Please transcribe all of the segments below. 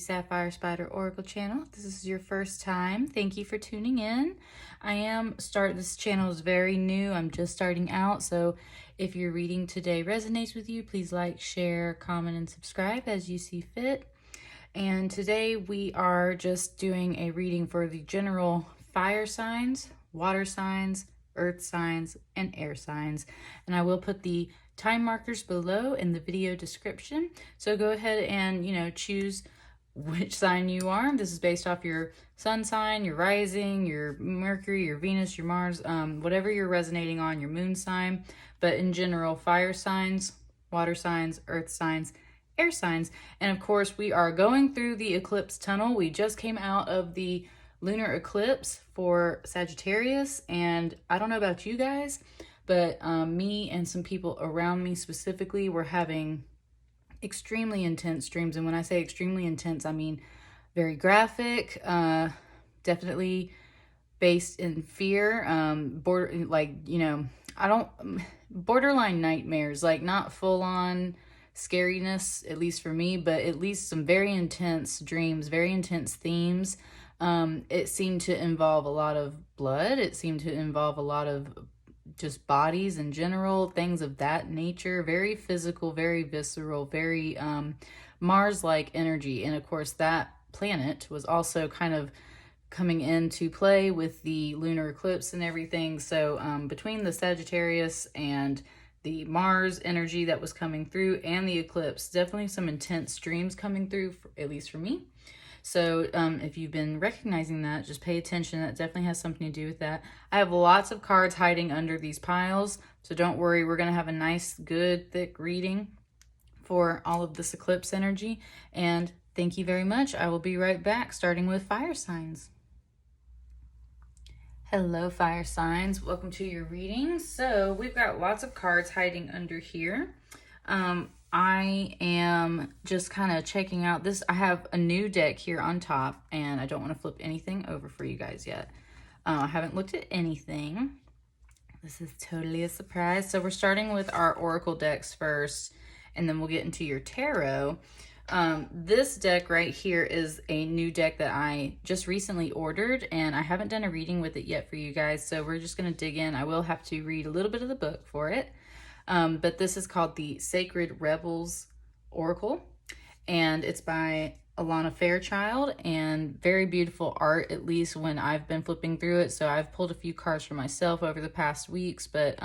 Sapphire Spider Oracle channel. If this is your first time, thank you for tuning in. This channel is very new. I'm just starting out, so if your reading today resonates with you, please like, share, comment, and subscribe as you see fit. And today we are just doing a reading for the general fire signs, water signs, earth signs, and air signs. And I will put the time markers below in the video description. So go ahead and, choose which sign you are. This is based off your sun sign, your rising, your Mercury, your Venus, your Mars, whatever you're resonating on, your moon sign. But in general, fire signs, water signs, earth signs, air signs. And of course, we are going through the eclipse tunnel. We just came out of the lunar eclipse for Sagittarius, and I don't know about you guys, but me and some people around me specifically were having extremely intense dreams. And when I say extremely intense, I mean very graphic, definitely based in fear, borderline nightmares, like not full on scariness, at least for me, but at least some very intense dreams, very intense themes. It seemed to involve a lot of blood. It seemed to involve a lot of just bodies in general, things of that nature, very physical, very visceral, very Mars-like energy. And of course, that planet was also kind of coming into play with the lunar eclipse and everything. So between the Sagittarius and the Mars energy that was coming through and the eclipse, definitely some intense dreams coming through, at least for me. So if you've been recognizing that, just pay attention. That definitely has something to do with that. I have lots of cards hiding under these piles, so don't worry. We're going to have a nice, good, thick reading for all of this eclipse energy. And thank you very much. I will be right back, starting with fire signs. Hello, fire signs. Welcome to your reading. So we've got lots of cards hiding under here. I am just kind of checking out this. I have a new deck here on top, and I don't want to flip anything over for you guys yet. I haven't looked at anything. This is totally a surprise. So we're starting with our oracle decks first, and then we'll get into your tarot. This deck right here is a new deck that I just recently ordered, and I haven't done a reading with it yet for you guys. So we're just going to dig in. I will have to read a little bit of the book for it. But this is called the Sacred Rebels Oracle, and it's by Alana Fairchild, and very beautiful art, at least when I've been flipping through it. So I've pulled a few cards for myself over the past weeks, but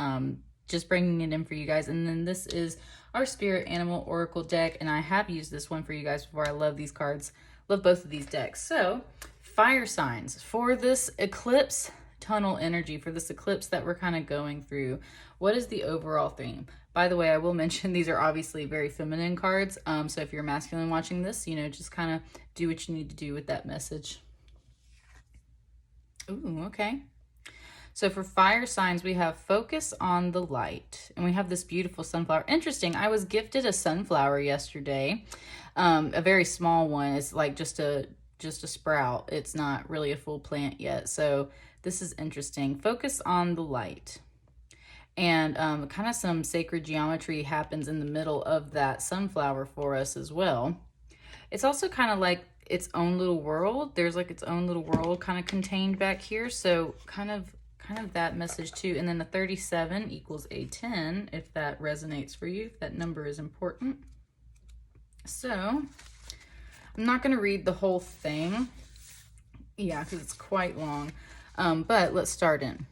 just bringing it in for you guys. And then this is our Spirit Animal Oracle deck, and I have used this one for you guys before. I love these cards, love both of these decks. So fire signs for this eclipse tunnel energy, for this eclipse that we're kind of going through. What is the overall theme? By the way, I will mention these are obviously very feminine cards. So if you're masculine watching this, just kind of do what you need to do with that message. Ooh, okay. So for fire signs, we have focus on the light, and we have this beautiful sunflower. Interesting. I was gifted a sunflower yesterday, a very small one. It's like just a sprout. It's not really a full plant yet. So this is interesting. Focus on the light. And kind of some sacred geometry happens in the middle of that sunflower for us as well. It's also kind of like its own little world. There's like its own little world kind of contained back here. So kind of that message too. And then the 37 equals a 10, if that resonates for you, if that number is important. So I'm not going to read the whole thing. Yeah, because it's quite long. But let's start in.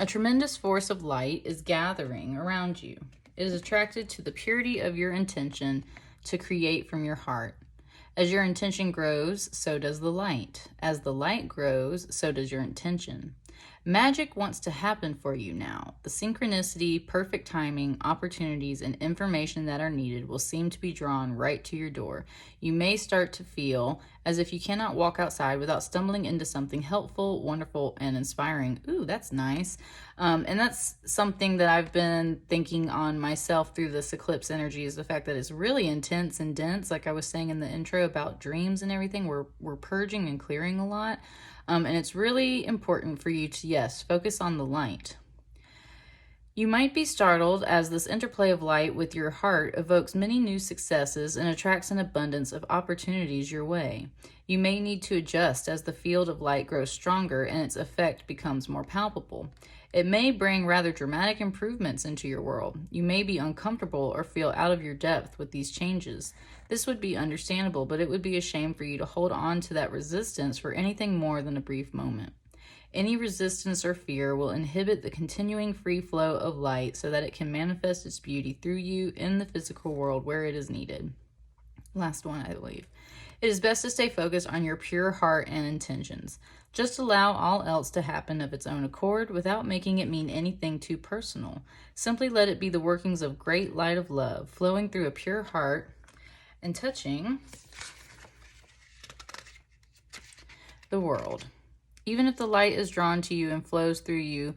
A tremendous force of light is gathering around you. It is attracted to the purity of your intention to create from your heart. As your intention grows, so does the light. As the light grows, so does your intention. Magic wants to happen for you now. The synchronicity, perfect timing, opportunities, and information that are needed will seem to be drawn right to your door. You may start to feel as if you cannot walk outside without stumbling into something helpful, wonderful, and inspiring. Ooh, that's nice. And that's something that I've been thinking on myself through this eclipse energy, is the fact that it's really intense and dense. Like I was saying in the intro about dreams and everything, we're purging and clearing a lot. And it's really important for you to, yes, focus on the light. You might be startled as this interplay of light with your heart evokes many new successes and attracts an abundance of opportunities your way. You may need to adjust as the field of light grows stronger and its effect becomes more palpable. It may bring rather dramatic improvements into your world. You may be uncomfortable or feel out of your depth with these changes. This would be understandable, but it would be a shame for you to hold on to that resistance for anything more than a brief moment. Any resistance or fear will inhibit the continuing free flow of light so that it can manifest its beauty through you in the physical world where it is needed. Last one, I believe. It is best to stay focused on your pure heart and intentions. Just allow all else to happen of its own accord without making it mean anything too personal. Simply let it be the workings of great light of love flowing through a pure heart and touching the world. Even if the light is drawn to you and flows through you,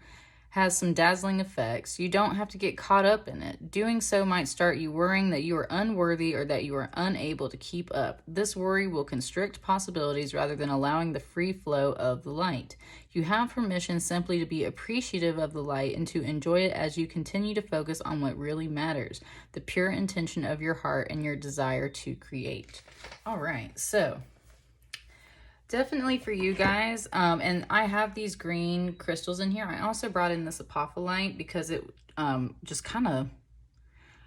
has some dazzling effects, you don't have to get caught up in it. Doing so might start you worrying that you are unworthy or that you are unable to keep up. This worry will constrict possibilities rather than allowing the free flow of the light. You have permission simply to be appreciative of the light and to enjoy it as you continue to focus on what really matters, the pure intention of your heart and your desire to create. All right, so definitely for you guys, and I have these green crystals in here. I also brought in this apophyllite because it just kind of,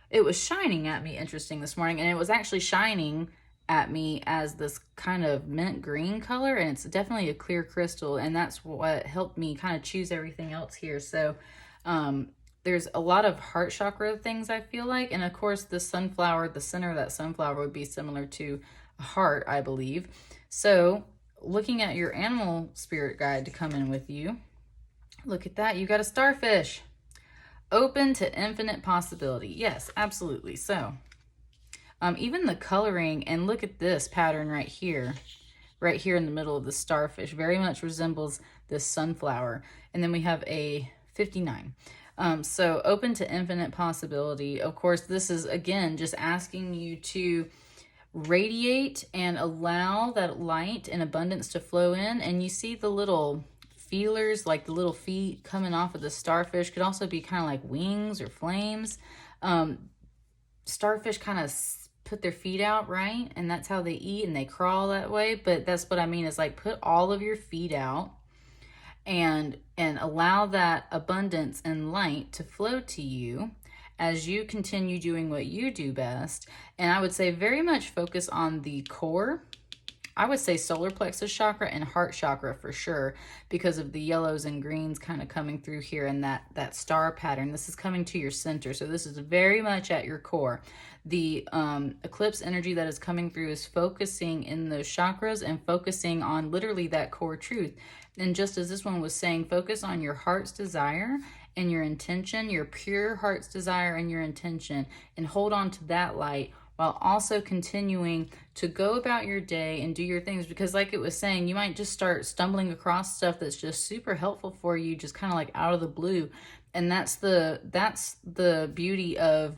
it was shining at me interesting this morning, and it was actually shining at me as this kind of mint green color, and it's definitely a clear crystal, and that's what helped me kind of choose everything else here. So there's a lot of heart chakra things I feel like, and of course the sunflower, the center of that sunflower would be similar to a heart, I believe. So looking at your animal spirit guide to come in with you, look at that, you got a starfish. Open to infinite possibility. Yes, absolutely. So even the coloring, and look at this pattern right here in the middle of the starfish, very much resembles this sunflower. And then we have a 59. So open to infinite possibility. Of course, this is again just asking you to radiate and allow that light and abundance to flow in. And you see the little feelers, like the little feet coming off of the starfish, could also be kind of like wings or flames. Starfish kind of put their feet out, right? And that's how they eat, and they crawl that way. But that's what I mean, is like put all of your feet out and allow that abundance and light to flow to you as you continue doing what you do best. And I would say very much focus on the core. I would say solar plexus chakra and heart chakra for sure, because of the yellows and greens kind of coming through here, and that star pattern. This is coming to your center. So this is very much at your core. The eclipse energy that is coming through is focusing in those chakras and focusing on literally that core truth. And just as this one was saying, focus on your heart's desire and your intention, your pure heart's desire and your intention, and hold on to that light while also continuing to go about your day and do your things. Because like it was saying, you might just start stumbling across stuff that's just super helpful for you, just kind of like out of the blue. And that's the beauty of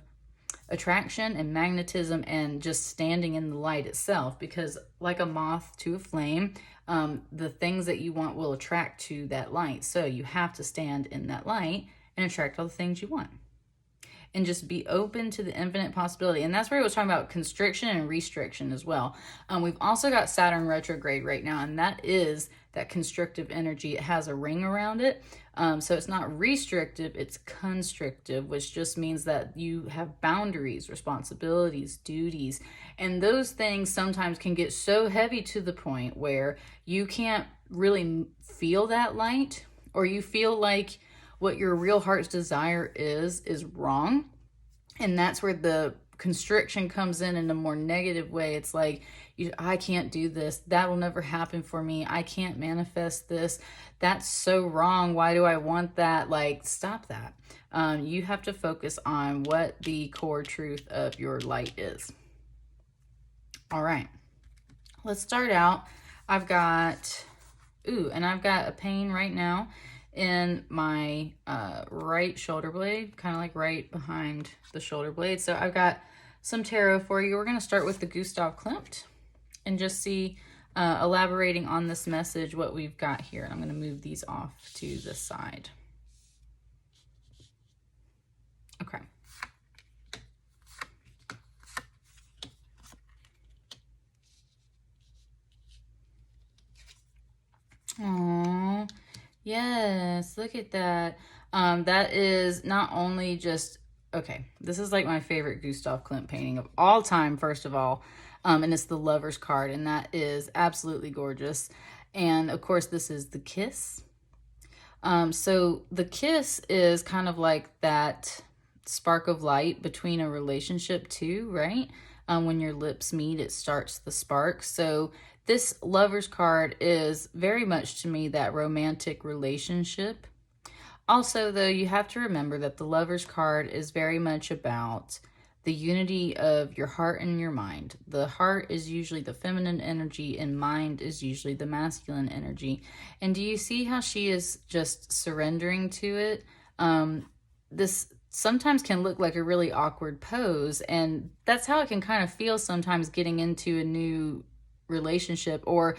attraction and magnetism and just standing in the light itself. Because like a moth to a flame, the things that you want will attract to that light. So you have to stand in that light and attract all the things you want. And just be open to the infinite possibility. And that's where I was talking about constriction and restriction as well. We've also got Saturn retrograde right now, and that is that constrictive energy. It has a ring around it. So it's not restrictive, it's constrictive, which just means that you have boundaries, responsibilities, duties. And those things sometimes can get so heavy to the point where you can't really feel that light, or you feel like what your real heart's desire is wrong. And that's where the constriction comes in a more negative way. It's like, I can't do this. That will never happen for me. I can't manifest this. That's so wrong. Why do I want that? Like, stop that. You have to focus on what the core truth of your light is. All right, let's start out. I've got a pain right now in my right shoulder blade, kind of like right behind the shoulder blade. So I've got some tarot for you. We're going to start with the Gustav Klimt and just see, elaborating on this message, what we've got here. And I'm going to move these off to the side. Okay. Oh, yes. Look at that. That is not only just, okay, this is like my favorite Gustav Klimt painting of all time, first of all. And it's the Lover's card, and that is absolutely gorgeous. And of course, this is the kiss. So the kiss is kind of like that spark of light between a relationship too, right? When your lips meet, it starts the spark. So this Lover's card is very much to me that romantic relationship. Also, though, you have to remember that the Lover's card is very much about the unity of your heart and your mind. The heart is usually the feminine energy and mind is usually the masculine energy. And do you see how she is just surrendering to it? This sometimes can look like a really awkward pose, and that's how it can kind of feel sometimes getting into a new relationship or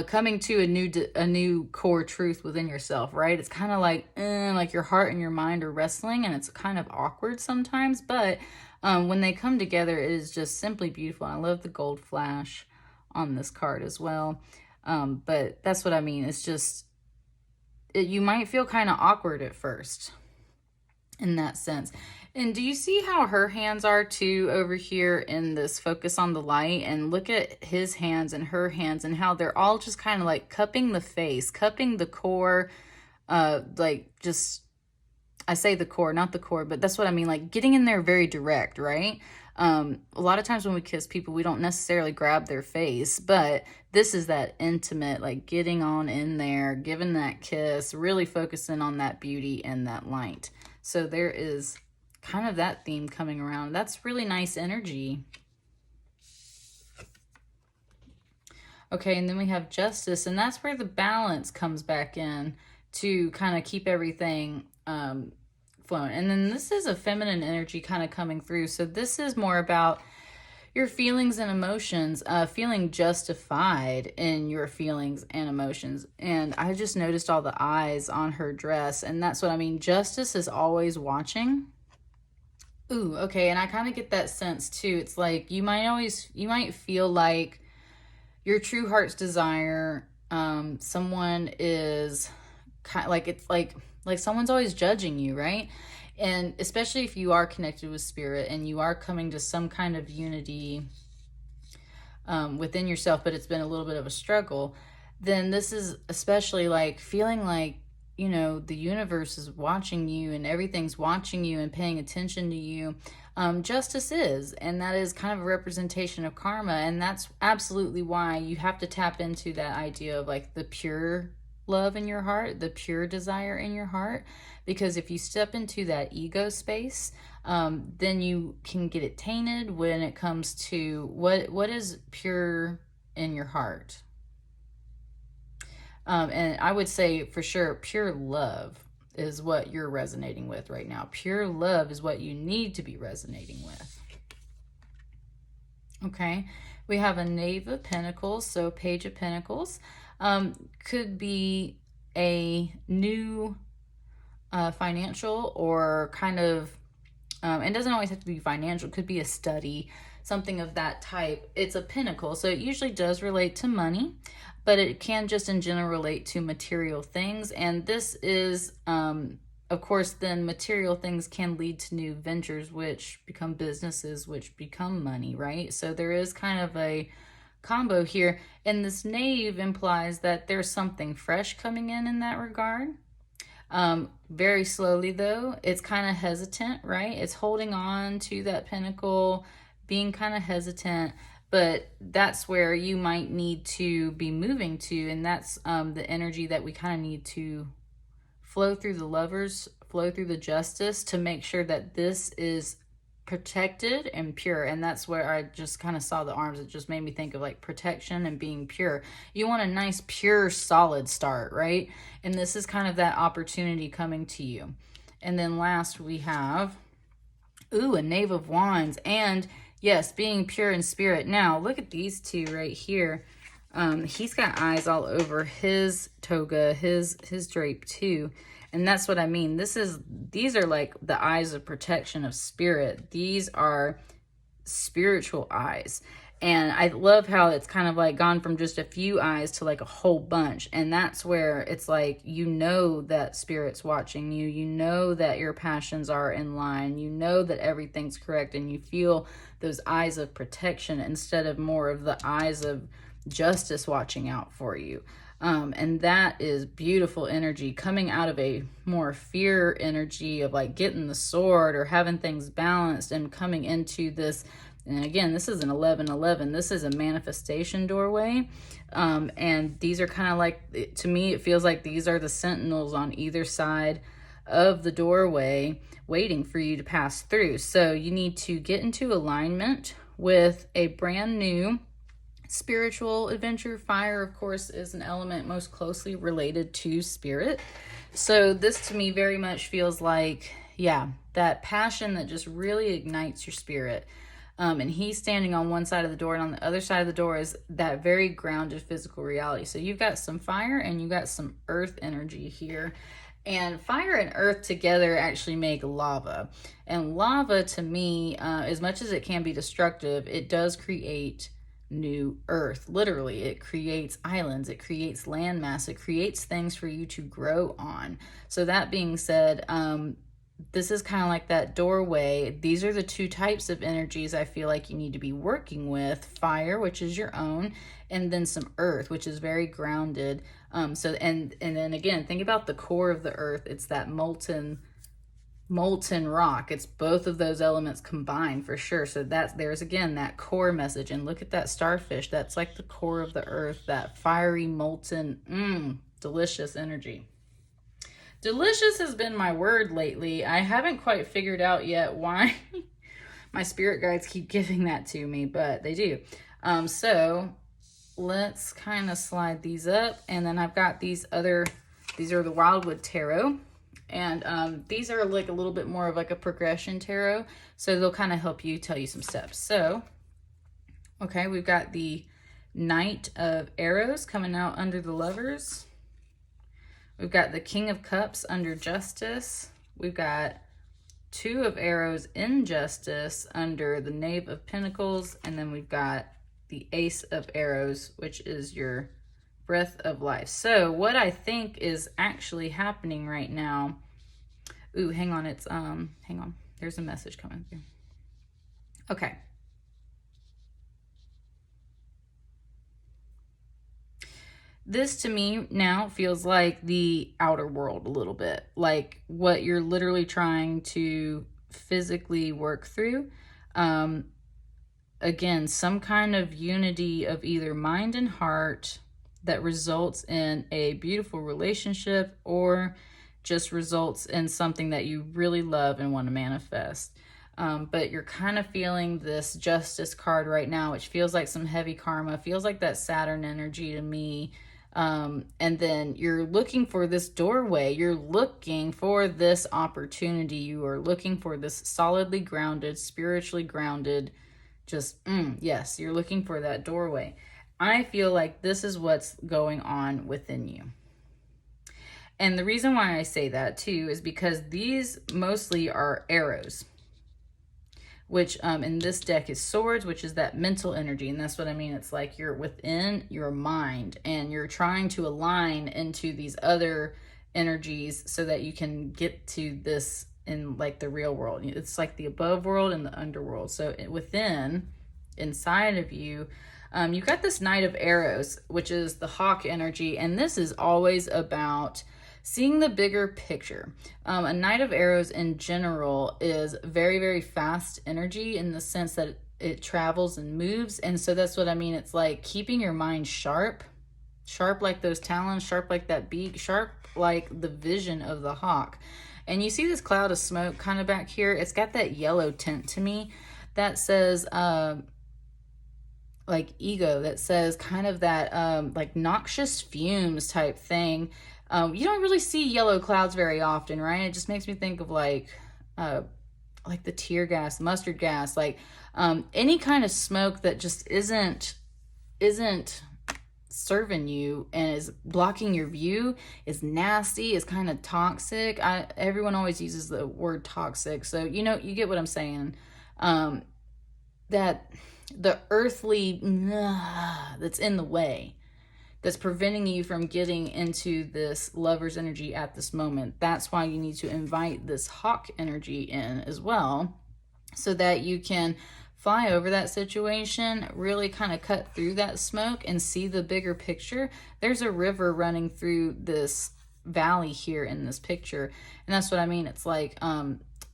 coming to a new core truth within yourself, right? It's kind of like your heart and your mind are wrestling, and it's kind of awkward sometimes, but when they come together, it is just simply beautiful. I love the gold flash on this card as well. But that's what I mean. It's just, you might feel kind of awkward at first in that sense. And do you see how her hands are too over here in this focus on the light? And look at his hands and her hands and how they're all just kind of like cupping the face, cupping the core, like just, I say the core, not the core, but that's what I mean, like getting in there very direct, right? A lot of times when we kiss people, we don't necessarily grab their face, but this is that intimate, like getting on in there, giving that kiss, really focusing on that beauty and that light. So there is kind of that theme coming around. That's really nice energy. Okay, and then we have Justice, and that's where the balance comes back in to kind of keep everything flowing. And then this is a feminine energy kind of coming through. So this is more about your feelings and emotions, feeling justified in your feelings and emotions. And I just noticed all the eyes on her dress, and that's what I mean. Justice is always watching. Ooh, okay, and I kind of get that sense too. It's like you might feel like your true heart's desire, someone is kind of like, it's like someone's always judging you, right? And especially if you are connected with spirit and you are coming to some kind of unity within yourself, but it's been a little bit of a struggle, then this is especially like feeling like, you know, the universe is watching you and everything's watching you and paying attention to you. Justice is, and that is kind of a representation of karma, and that's absolutely why you have to tap into that idea of like the pure love in your heart, the pure desire in your heart, because if you step into that ego space, then you can get it tainted when it comes to what is pure in your heart. And I would say for sure pure love is what you're resonating with right now. Pure love is what you need to be resonating with. Okay, we have a Knave of Pentacles, so Page of Pentacles. Could be a new financial or kind of, it doesn't always have to be financial, it could be a study, something of that type. It's a pentacle, so it usually does relate to money, but it can just in general relate to material things. And this is, of course, then material things can lead to new ventures, which become businesses, which become money, right? So there is kind of a combo here. And this Knave implies that there's something fresh coming in that regard. Very slowly, though. It's kind of hesitant, right? It's holding on to that pentacle, being kind of hesitant. But that's where you might need to be moving to, and that's the energy that we kind of need to flow through the Lovers, flow through the Justice, to make sure that this is protected and pure. And that's where I just kind of saw the arms. It just made me think of like protection and being pure. You want a nice, pure, solid start, right? And this is kind of that opportunity coming to you. And then last we have, ooh, a Knave of Wands. And yes, being pure in spirit. Now, look at these two right here. He's got eyes all over his toga, his drape too. And that's what I mean. These are like the eyes of protection of spirit. These are spiritual eyes. And I love how it's kind of like gone from just a few eyes to like a whole bunch. And that's where it's like, you know that spirit's watching you. You know that your passions are in line. You know that everything's correct. And you feel those eyes of protection instead of more of the eyes of justice watching out for you. And that is beautiful energy coming out of a more fear energy of like getting the sword or having things balanced and coming into this. And again, this is an 1111. This is a manifestation doorway. And these are kind of like, to me, it feels like these are the sentinels on either side of the doorway waiting for you to pass through. So you need to get into alignment with a brand new spiritual adventure. Fire, of course, is an element most closely related to spirit. So this to me very much feels like, yeah, that passion that just really ignites your spirit. And he's standing on one side of the door, and on the other side of the door is that very grounded physical reality. So you've got some fire and you've got some earth energy here. And fire and earth together actually make lava. And lava, to me, as much as it can be destructive, it does create new earth. Literally, it creates islands, it creates landmass, it creates things for you to grow on. So that being said, this is kind of like that doorway. These are the two types of energies I feel like you need to be working with. Fire, which is your own, and then some earth, which is very grounded. So and then again, think about the core of the earth. It's that molten rock. It's both of those elements combined for sure. So there's again that core message. And look at that starfish. That's like the core of the earth, that fiery, molten, delicious energy. Delicious has been my word lately. I haven't quite figured out yet why my spirit guides keep giving that to me, but they do. So let's kind of slide these up. And then I've got these are the Wildwood Tarot. And these are like a little bit more of like a progression tarot. So they'll kind of help you, tell you some steps. So, okay, we've got the Knight of Arrows coming out under the Lovers. We've got the King of Cups under Justice. We've got Two of Arrows in Justice under the Knave of Pentacles. And then we've got the Ace of Arrows, which is your Breath of Life. So what I think is actually happening right now. Ooh, hang on. Hang on. There's a message coming through. Okay. This to me now feels like the outer world a little bit, like what you're literally trying to physically work through. Again, some kind of unity of either mind and heart that results in a beautiful relationship or just results in something that you really love and want to manifest. But you're kind of feeling this Justice card right now, which feels like some heavy karma, feels like that Saturn energy to me. And then you're looking for this doorway. You're looking for this opportunity. You are looking for this solidly grounded, spiritually grounded, yes, you're looking for that doorway. I feel like this is what's going on within you. And the reason why I say that too is because these mostly are arrows, which in this deck is swords, which is that mental energy. And that's what I mean. It's like you're within your mind and you're trying to align into these other energies so that you can get to this in like the real world. It's like the above world and the underworld. So inside of you, you've got this Knight of Arrows, which is the hawk energy. And this is always about seeing the bigger picture. A Knight of Arrows in general is very, very fast energy in the sense that it travels and moves. And so that's what I mean. It's like keeping your mind sharp like those talons, sharp like that beak, sharp like the vision of the hawk. And you see this cloud of smoke kind of back here. It's got that yellow tint to me that says like ego, that says kind of that like noxious fumes type thing. You don't really see yellow clouds very often, right? It just makes me think of like the tear gas, mustard gas, like any kind of smoke that just isn't serving you and is blocking your view, is nasty, is kind of toxic. Everyone always uses the word toxic, so you know, you get what I'm saying. That the earthly that's in the way, that's preventing you from getting into this lover's energy at this moment. That's why you need to invite this hawk energy in as well, so that you can fly over that situation, really kind of cut through that smoke and see the bigger picture. There's a river running through this valley here in this picture, and that's what I mean. It's like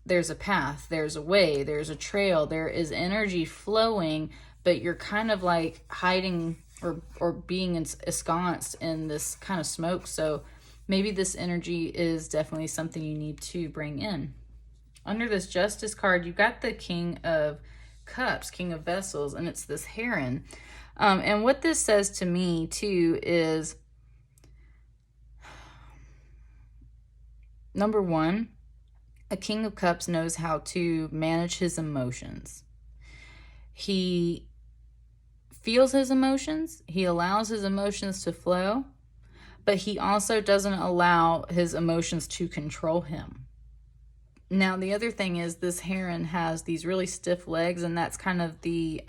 there's a path, there's a way, there's a trail, there is energy flowing, but you're kind of like hiding or being ensconced in this kind of smoke. So maybe this energy is definitely something you need to bring in. Under this Justice card, you've got the King of Cups, King of Vessels, and it's this heron. And what this says to me too is, number one, a King of Cups knows how to manage his emotions. He feels his emotions, he allows his emotions to flow, but he also doesn't allow his emotions to control him. Now, the other thing is this heron has these really stiff legs, and that's kind of the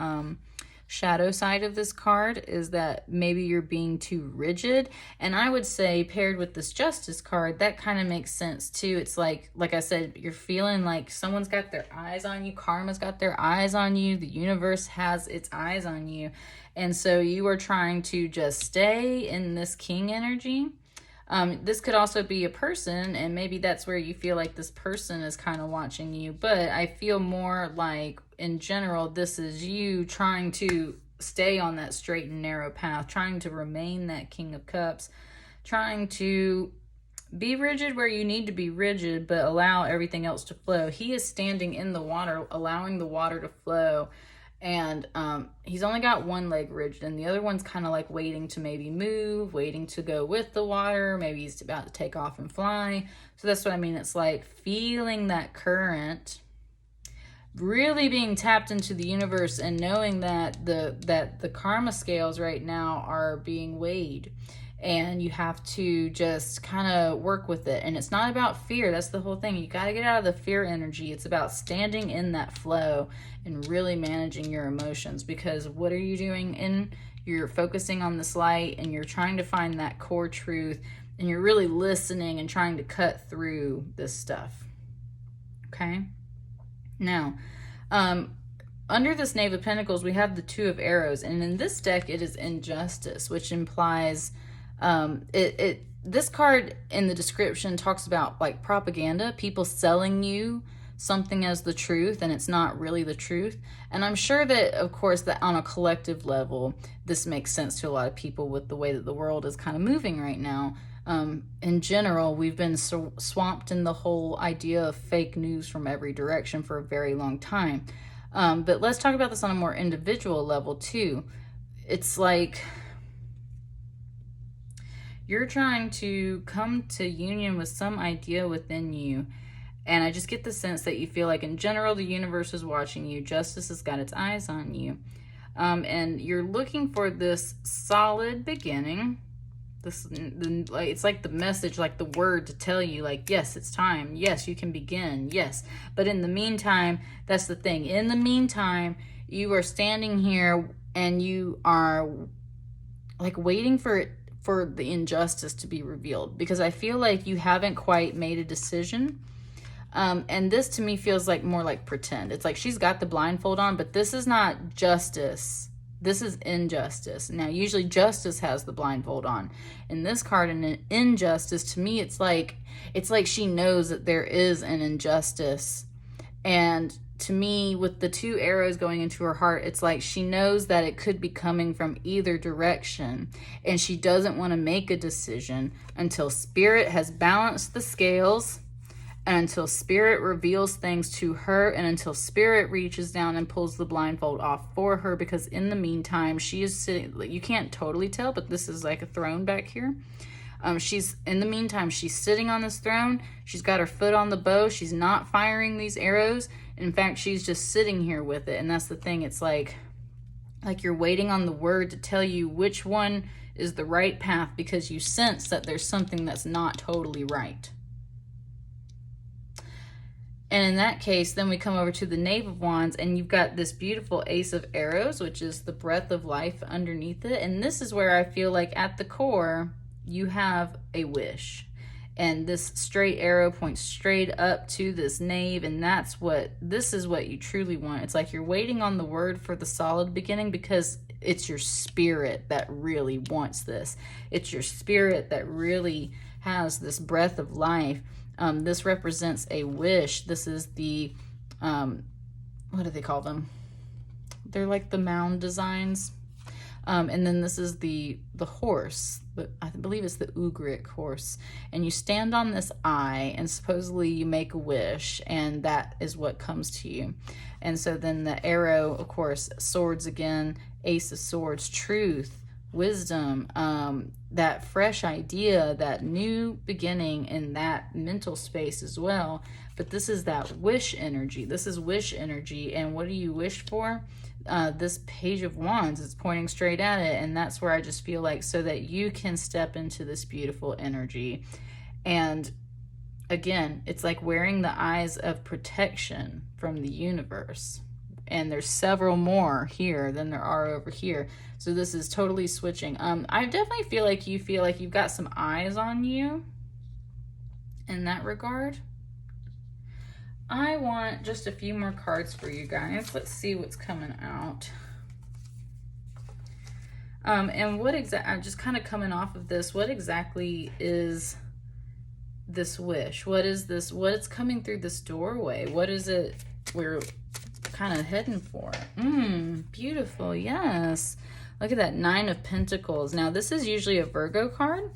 shadow side of this card, is that maybe you're being too rigid. And I would say paired with this Justice card, that kind of makes sense too. It's like I said, you're feeling like someone's got their eyes on you, karma's got their eyes on you, the universe has its eyes on you. And so you are trying to just stay in this king energy. This could also be a person, and maybe that's where you feel like this person is kind of watching you. But I feel more like, in general, this is you trying to stay on that straight and narrow path, trying to remain that King of Cups, trying to be rigid where you need to be rigid, but allow everything else to flow. He is standing in the water, allowing the water to flow. And he's only got one leg rigid, and the other one's kind of like waiting to maybe move, waiting to go with the water. Maybe he's about to take off and fly. So that's what I mean. It's like feeling that current, really being tapped into the universe, and knowing that the karma scales right now are being weighed, and you have to just kind of work with it. And it's not about fear. That's the whole thing. You got to get out of the fear energy. It's about standing in that flow and really managing your emotions, because what are you doing? You're focusing on this light, and you're trying to find that core truth, and you're really listening and trying to cut through this stuff. Okay? Now, under this Knave of Pentacles, we have the Two of Arrows, and in this deck, it is injustice, which implies this card in the description talks about like propaganda, people selling you something as the truth, and it's not really the truth. And I'm sure that, of course, that on a collective level, this makes sense to a lot of people with the way that the world is kind of moving right now. In general, we've been swamped in the whole idea of fake news from every direction for a very long time. But let's talk about this on a more individual level too. It's like you're trying to come to union with some idea within you. And I just get the sense that you feel like, in general, the universe is watching you. Justice has got its eyes on you. And you're looking for this solid beginning. It's like the message, like the word to tell you, like, yes, it's time. Yes, you can begin. Yes. But in the meantime, that's the thing. In the meantime, you are standing here and you are like waiting for the injustice to be revealed, because I feel like you haven't quite made a decision. And this to me feels like more like pretend. It's like she's got the blindfold on, but this is not justice. This is injustice. Now, usually justice has the blindfold on. In this card, in an injustice, to me, it's like she knows that there is an injustice. And to me, with the two arrows going into her heart, it's like she knows that it could be coming from either direction. And she doesn't want to make a decision until Spirit has balanced the scales, and until Spirit reveals things to her, and until Spirit reaches down and pulls the blindfold off for her. Because in the meantime, she is sitting, you can't totally tell, but this is like a throne back here. She's sitting on this throne. She's got her foot on the bow. She's not firing these arrows. In fact, she's just sitting here with it. And that's the thing. It's like you're waiting on the word to tell you which one is the right path because you sense that there's something that's not totally right. And in that case, then we come over to the Knave of Wands, and you've got this beautiful Ace of Arrows, which is the breath of life underneath it. And this is where I feel like at the core, you have a wish. And this straight arrow points straight up to this Knave, and this is what you truly want. It's like you're waiting on the word for the solid beginning because it's your spirit that really wants this. It's your spirit that really has this breath of life. This represents a wish. This is the, what do they call them? They're like the mound designs. And then this is the horse. I believe it's the Ugric horse. And you stand on this eye, and supposedly you make a wish, and that is what comes to you. And so then the arrow, of course, swords again, Ace of Swords, truth, wisdom, that fresh idea, that new beginning in that mental space as well. But this is that wish energy. This is wish energy. And what do you wish for? This Page of Wands is pointing straight at it. And that's where I just feel like, so that you can step into this beautiful energy. And again, it's like wearing the eyes of protection from the universe. And there's several more here than there are over here. So this is totally switching. I definitely feel like you've got some eyes on you in that regard. I want just a few more cards for you guys. Let's see what's coming out. And what exactly, I'm just kind of coming off of this, what exactly is this wish? What is this? What's coming through this doorway? What is it we're kind of heading for? Beautiful. Yes. Look at that, 9 of Pentacles. Now, this is usually a Virgo card.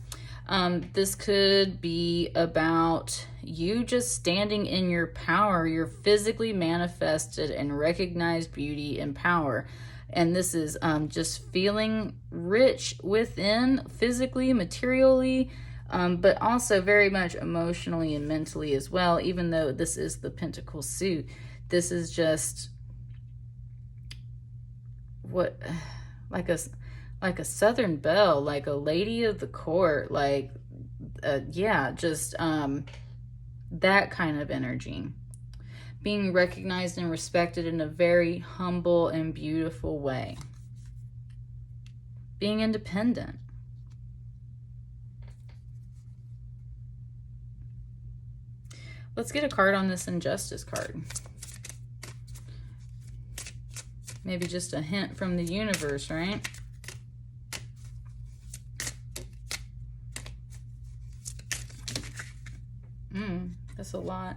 This could be about you just standing in your power, your physically manifested and recognized beauty and power. And this is just feeling rich within, physically, materially, but also very much emotionally and mentally as well, even though this is the Pentacle suit. This is just what, like a Southern belle, like a lady of the court, like, yeah, just that kind of energy. Being recognized and respected in a very humble and beautiful way. Being independent. Let's get a card on this Injustice card. Maybe just a hint from the universe, right? That's a lot.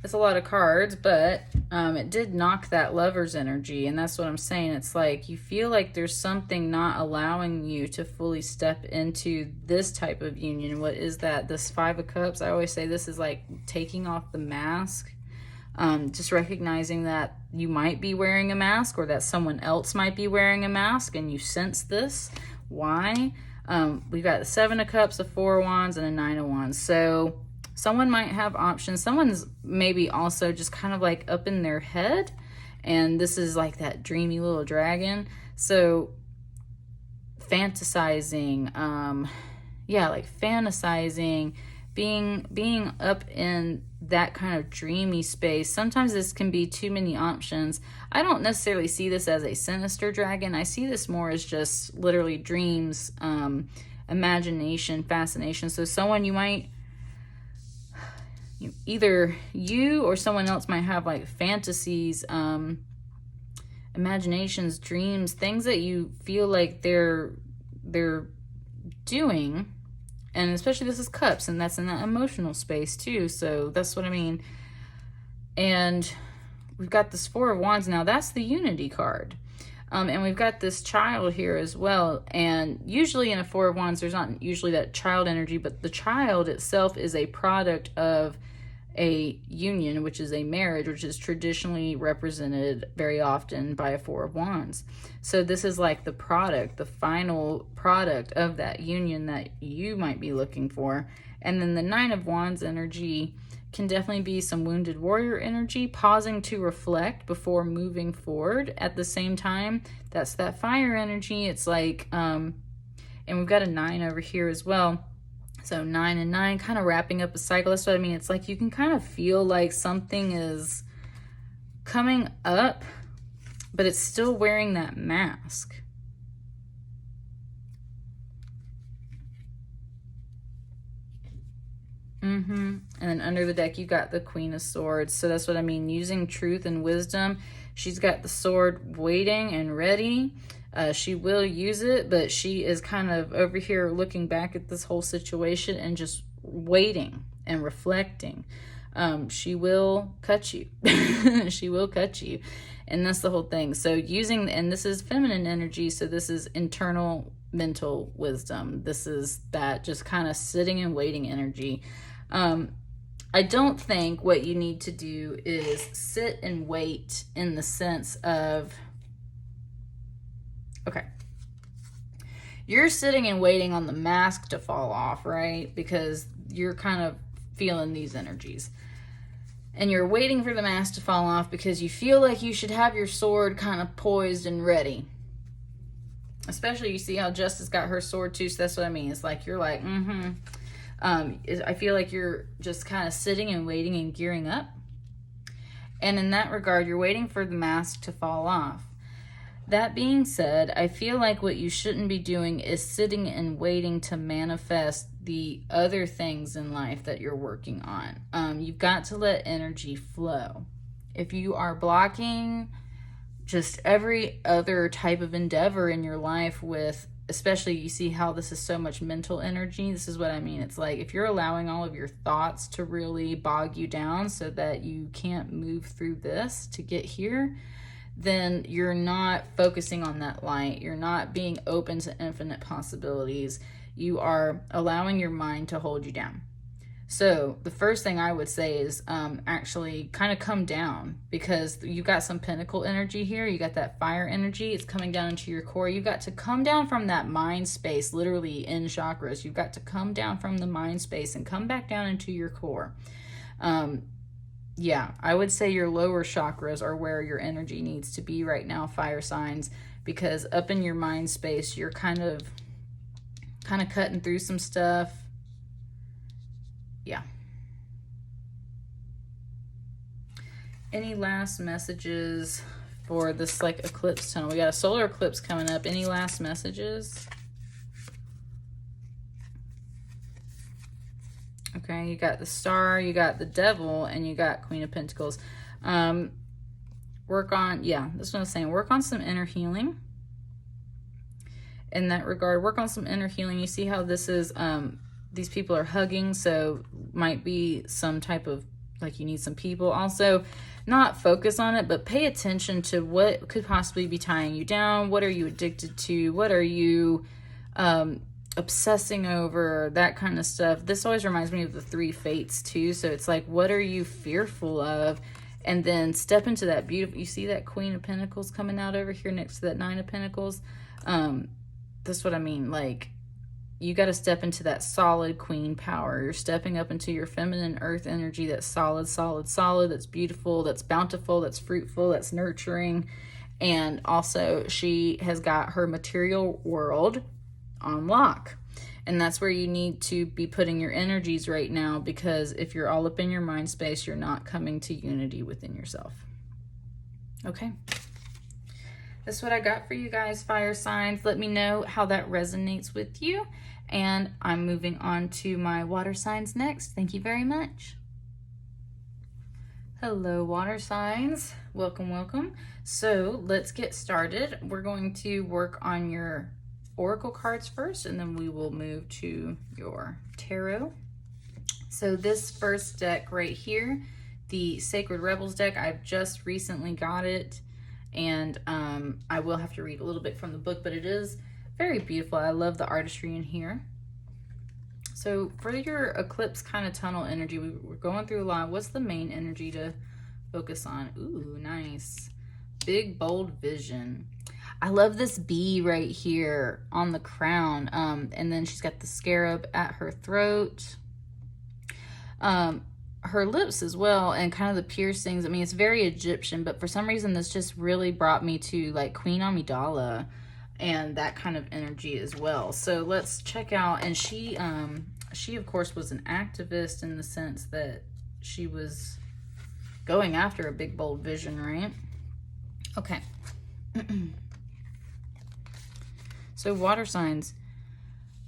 That's a lot of cards, but it did knock that Lover's energy, and that's what I'm saying. It's like you feel like there's something not allowing you to fully step into this type of union. What is that? This 5 of Cups. I always say this is like taking off the mask. Just recognizing that you might be wearing a mask, or that someone else might be wearing a mask, and you sense this. Why? We've got the 7 of Cups, a 4 of Wands, and a 9 of Wands. So someone might have options. Someone's maybe also just kind of like up in their head, and this is like that dreamy little dragon. So fantasizing, yeah, like fantasizing, being up in that kind of dreamy space. Sometimes this can be too many options. I don't necessarily see this as a sinister dragon. I see this more as just literally dreams, imagination, fascination. So someone you might, either you or someone else might have like fantasies, imaginations, dreams, things that you feel like they're doing. And especially this is Cups, and that's in that emotional space too. So that's what I mean. And we've got this 4 of Wands now. That's the Unity card. And we've got this child here as well. And usually in a 4 of Wands, there's not usually that child energy, but the child itself is a product of a union, which is a marriage, which is traditionally represented very often by a 4 of Wands. So this is like the product, the final product of that union that you might be looking for. And then the 9 of Wands energy can definitely be some wounded warrior energy, pausing to reflect before moving forward. At the same time, that's that fire energy. It's like, And we've got a 9 over here as well. So 9 and 9, kind of wrapping up a cycle. That's what I mean. It's like you can kind of feel like something is coming up, but it's still wearing that mask. And then under the deck, you got the Queen of Swords. So that's what I mean. Using truth and wisdom. She's got the sword waiting and ready. She will use it, but she is kind of over here looking back at this whole situation and just waiting and reflecting. She will cut you. She will cut you. And that's the whole thing. So using, and this is feminine energy, so this is internal mental wisdom. This is that just kind of sitting and waiting energy. I don't think what you need to do is sit and wait in the sense of, okay, you're sitting and waiting on the mask to fall off, right? Because you're kind of feeling these energies. And you're waiting for the mask to fall off because you feel like you should have your sword kind of poised and ready. Especially, you see how Justice got her sword too, so that's what I mean. It's like, you're like, I feel like you're just kind of sitting and waiting and gearing up. And in that regard, you're waiting for the mask to fall off. That being said, I feel like what you shouldn't be doing is sitting and waiting to manifest the other things in life that you're working on. You've got to let energy flow. If you are blocking just every other type of endeavor in your life with, especially, you see how this is so much mental energy. This is what I mean. It's like if you're allowing all of your thoughts to really bog you down so that you can't move through this to get here, then you're not focusing on that light. You're not being open to infinite possibilities. You are allowing your mind to hold you down. So the first thing I would say is actually kind of come down, because you got some pentacle energy here. You got that fire energy. It's coming down into your core. You've got to come down from that mind space, literally in chakras. You've got to come down from the mind space and come back down into your core. Yeah, I would say your lower chakras are where your energy needs to be right now, fire signs, because up in your mind space, you're kind of cutting through some stuff. Yeah. Any last messages for this like eclipse tunnel? We got a solar eclipse coming up. Any last messages? Okay, you got the Star, you got the Devil, and you got Queen of Pentacles. Work on, yeah, that's what I was saying. Work on some inner healing. In that regard, work on some inner healing. You see how this is, these people are hugging, so might be some type of, like, you need some people. Also, not focus on it, but pay attention to what could possibly be tying you down. What are you addicted to? What are you obsessing over? That kind of stuff. This always reminds me of the 3 fates too. So it's like, what are you fearful of? And then step into that beautiful, you see that Queen of Pentacles coming out over here next to that 9 of Pentacles? That's what I mean. Like, you got to step into that solid queen power. You're stepping up into your feminine earth energy that's solid, that's beautiful, that's bountiful, that's fruitful, that's nurturing. And also, she has got her material world on lock. And that's where you need to be putting your energies right now, because if you're all up in your mind space, you're not coming to unity within yourself. Okay. That's what I got for you guys, fire signs. Let me know how that resonates with you. And I'm moving on to my water signs next. Thank you very much. Hello, water signs. Welcome, welcome. So let's get started. We're going to work on your oracle cards first, and then we will move to your tarot. So this first deck right here, the Sacred Rebels deck, I've just recently got it. And I will have to read a little bit from the book, but it is very beautiful. I love the artistry in here. So for your eclipse kind of tunnel energy, we're going through a lot. What's the main energy to focus on? Ooh, nice. Big, bold vision. I love this bee right here on the crown. And then she's got the scarab at her throat. Her lips as well, and kind of the piercings. I mean, it's very Egyptian, but for some reason this just really brought me to like Queen Amidala. and that kind of energy as well. So let's check out. And she of course was an activist in the sense that she was going after a big bold vision, right? Okay. So water signs,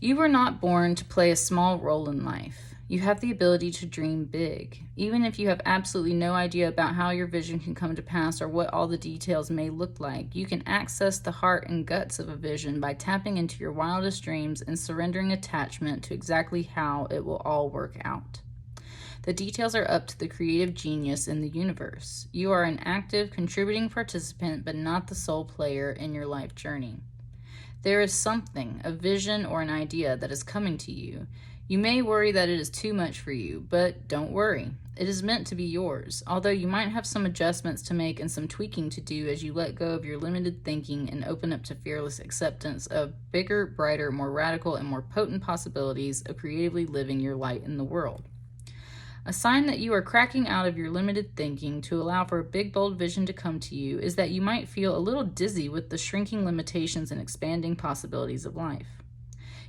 you were not born to play a small role in life. You have the ability to dream big. Even if you have absolutely no idea about how your vision can come to pass or what all the details may look like, you can access the heart and guts of a vision by tapping into your wildest dreams and surrendering attachment to exactly how it will all work out. The details are up to the creative genius in the universe. You are an active, contributing participant, but not the sole player in your life journey. There is something, a vision or an idea that is coming to you. You may worry that it is too much for you, but don't worry. It is meant to be yours, although you might have some adjustments to make and some tweaking to do as you let go of your limited thinking and open up to fearless acceptance of bigger, brighter, more radical, and more potent possibilities of creatively living your light in the world. A sign that you are cracking out of your limited thinking to allow for a big, bold vision to come to you is that you might feel a little dizzy with the shrinking limitations and expanding possibilities of life.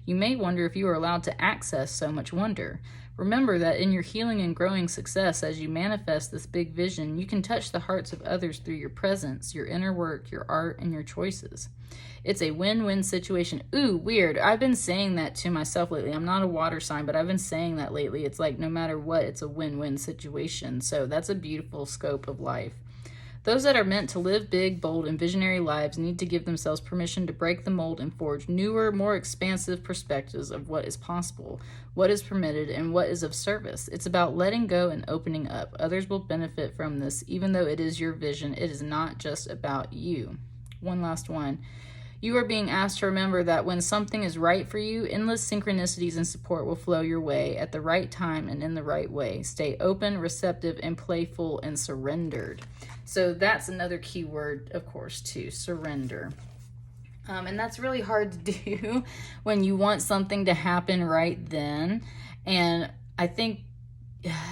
You may wonder if you are allowed to access so much wonder. Remember that in your healing and growing success as you manifest this big vision, you can touch the hearts of others through your presence, your inner work, your art, and your choices. It's a win-win situation. Ooh, weird. I've been saying that to myself lately. I'm not a water sign, but I've been saying that lately. It's like no matter what, it's a win-win situation. So that's a beautiful scope of life. Those that are meant to live big, bold, and visionary lives need to give themselves permission to break the mold and forge newer, more expansive perspectives of what is possible, what is permitted, and what is of service. It's about letting go and opening up. Others will benefit from this, even though it is your vision. It is not just about you. One last one. You are being asked to remember that when something is right for you, endless synchronicities and support will flow your way at the right time and in the right way. Stay open, receptive, and playful, and surrendered. So that's another key word, of course, too, surrender. And that's really hard to do when you want something to happen right then. And I think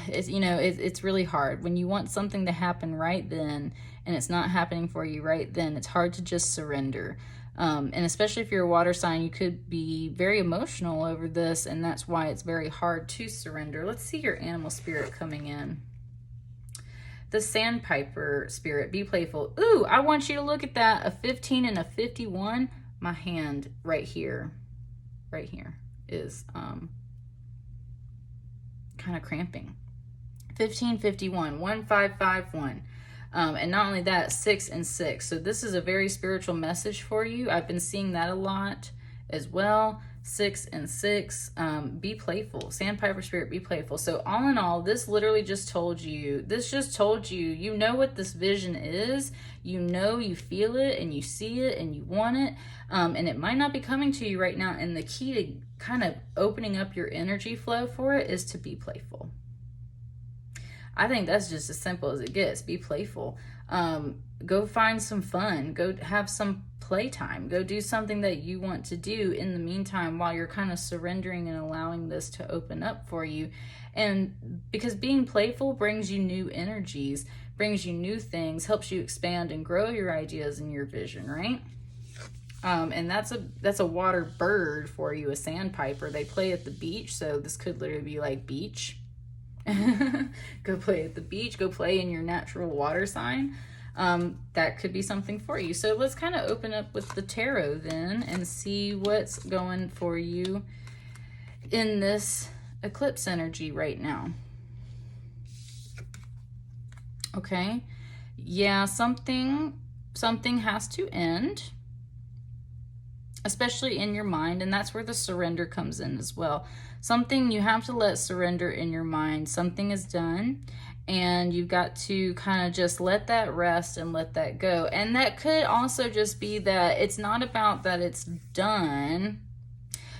it's really hard when you want something to happen right then and it's not happening for you right then. It's hard to just surrender. And especially if you're a water sign, you could be very emotional over this, and that's why it's very hard to surrender. Let's see your animal spirit coming in. The Sandpiper spirit, be playful. Ooh, I want you to look at that. A 15 and a 51. My hand right here is kind of cramping. 1551, 1551. And not only that, 6 and 6. So this is a very spiritual message for you. I've been seeing that a lot as well. 6 and 6. Be playful. Sandpiper spirit, be playful. So all in all, this literally just told you, you know what this vision is. You know, you feel it and you see it and you want it. And it might not be coming to you right now. And the key to kind of opening up your energy flow for it is to be playful. I think that's just as simple as it gets. Be playful. Go find some fun. Go have some playtime. Go do something that you want to do in the meantime while you're kind of surrendering and allowing this to open up for you. And because being playful brings you new energies, brings you new things, helps you expand and grow your ideas and your vision, right? And that's a water bird for you, a sandpiper. They play at the beach, so this could literally be like beach. Go play at the beach, go play in your natural water sign. That could be something for you. So let's kind of open up with the tarot then and see what's going for you in this eclipse energy right now. Okay. Yeah, something has to end, especially in your mind, and that's where the surrender comes in as well. Something you have to let surrender in your mind. Something is done, and you've got to kind of just let that rest and let that go. And that could also just be that it's not about that it's done,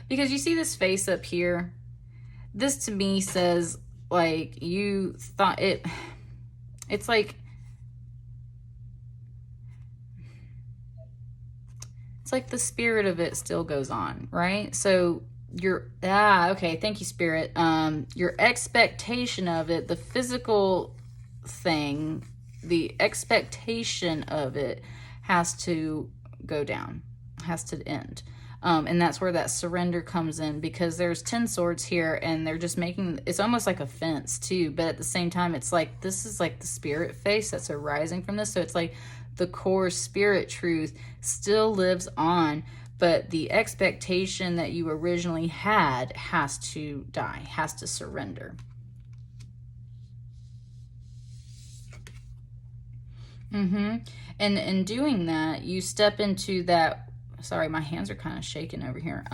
because you see this face up here. This to me says like you thought it's like the spirit of it still goes on, right? So okay, thank you, Spirit. Your expectation of it, the physical thing, the expectation of it has to go down. has to end. And that's where that surrender comes in, because there's 10 swords here, and they're just making, it's almost like a fence too, but at the same time, it's like, this is like the spirit face that's arising from this. So it's like the core spirit truth still lives on, but the expectation that you originally had has to die, has to surrender. And in doing that, you step into that, sorry, my hands are kind of shaking over here.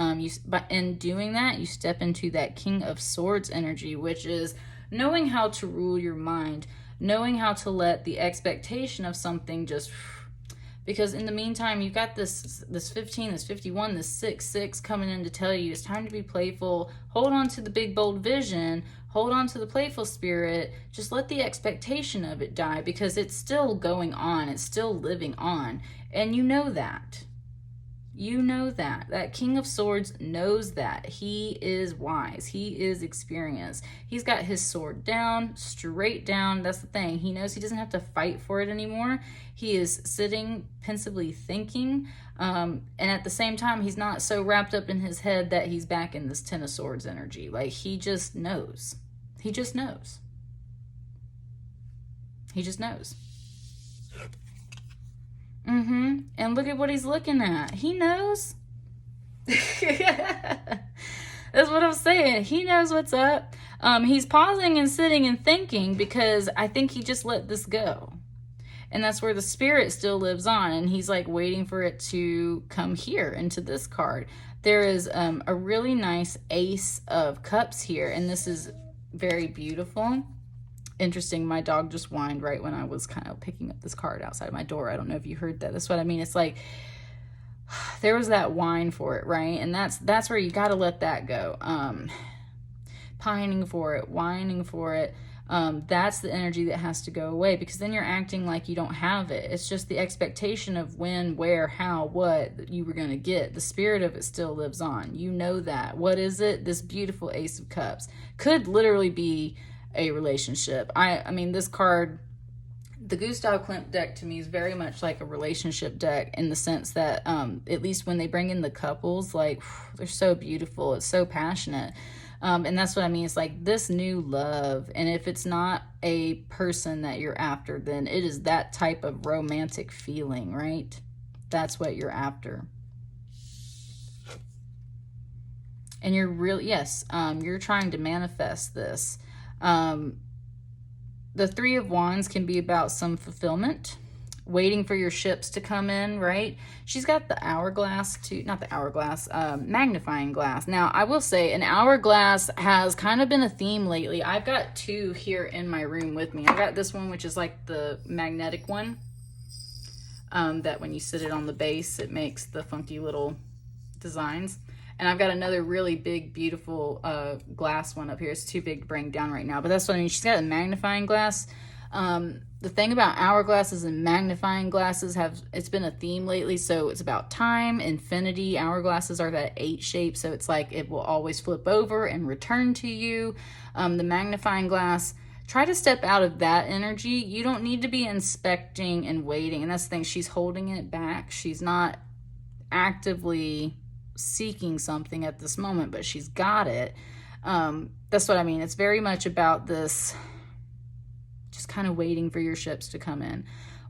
But in doing that, you step into that King of Swords energy, which is knowing how to rule your mind, knowing how to let the expectation of something just, because in the meantime, you've got this 15, this 51, this 6 coming in to tell you it's time to be playful. Hold on to the big, bold vision. Hold on to the playful spirit. Just let the expectation of it die, because it's still going on. It's still living on. And you know that. You know that. That King of Swords knows that. He is wise. He is experienced. He's got his sword down, straight down. That's the thing. He knows he doesn't have to fight for it anymore. He is sitting pensively thinking. And at the same time, he's not so wrapped up in his head that he's back in this Ten of Swords energy. Like, he just knows. He just knows. He just knows. And look at what he's looking at. He knows. That's what I'm saying. He knows what's up. He's pausing and sitting and thinking, because I think he just let this go. And that's where the spirit still lives on. And he's like waiting for it to come here into this card. There is a really nice Ace of Cups here. And this is very beautiful. Interesting, my dog just whined right when I was kind of picking up this card outside my door. I don't know if you heard that. That's what I mean. It's like there was that whine for it, right? And that's where you got to let that go. Pining for it, whining for it. That's the energy that has to go away, because then you're acting like you don't have it. It's just the expectation of when, where, how, what you were going to get. The spirit of it still lives on. You know that. What is it? This beautiful Ace of Cups could literally be a relationship. I mean, this card, the Gustav Klimt deck, to me is very much like a relationship deck, in the sense that at least when they bring in the couples, like, they're so beautiful. It's so passionate. And that's what I mean. It's like this new love. And if it's not a person that you're after, then it is that type of romantic feeling, right? That's what you're after. And you're really, yes, you're trying to manifest this. The Three of Wands can be about some fulfillment, waiting for your ships to come in, right? She's got the hourglass too, not the hourglass, magnifying glass. Now, I will say an hourglass has kind of been a theme lately. I've got two here in my room with me. I got this one, which is like the magnetic one, that when you sit it on the base, it makes the funky little designs. And I've got another really big, beautiful glass one up here. It's too big to bring down right now, but that's what I mean. She's got a magnifying glass. The thing about hourglasses and magnifying glasses, it's been a theme lately. So it's about time, infinity. Hourglasses are that 8 shape. So it's like it will always flip over and return to you. The magnifying glass, try to step out of that energy. You don't need to be inspecting and waiting. And that's the thing. She's holding it back. She's not actively seeking something at this moment, but she's got it. That's what I mean. It's very much about this, just kind of waiting for your ships to come in,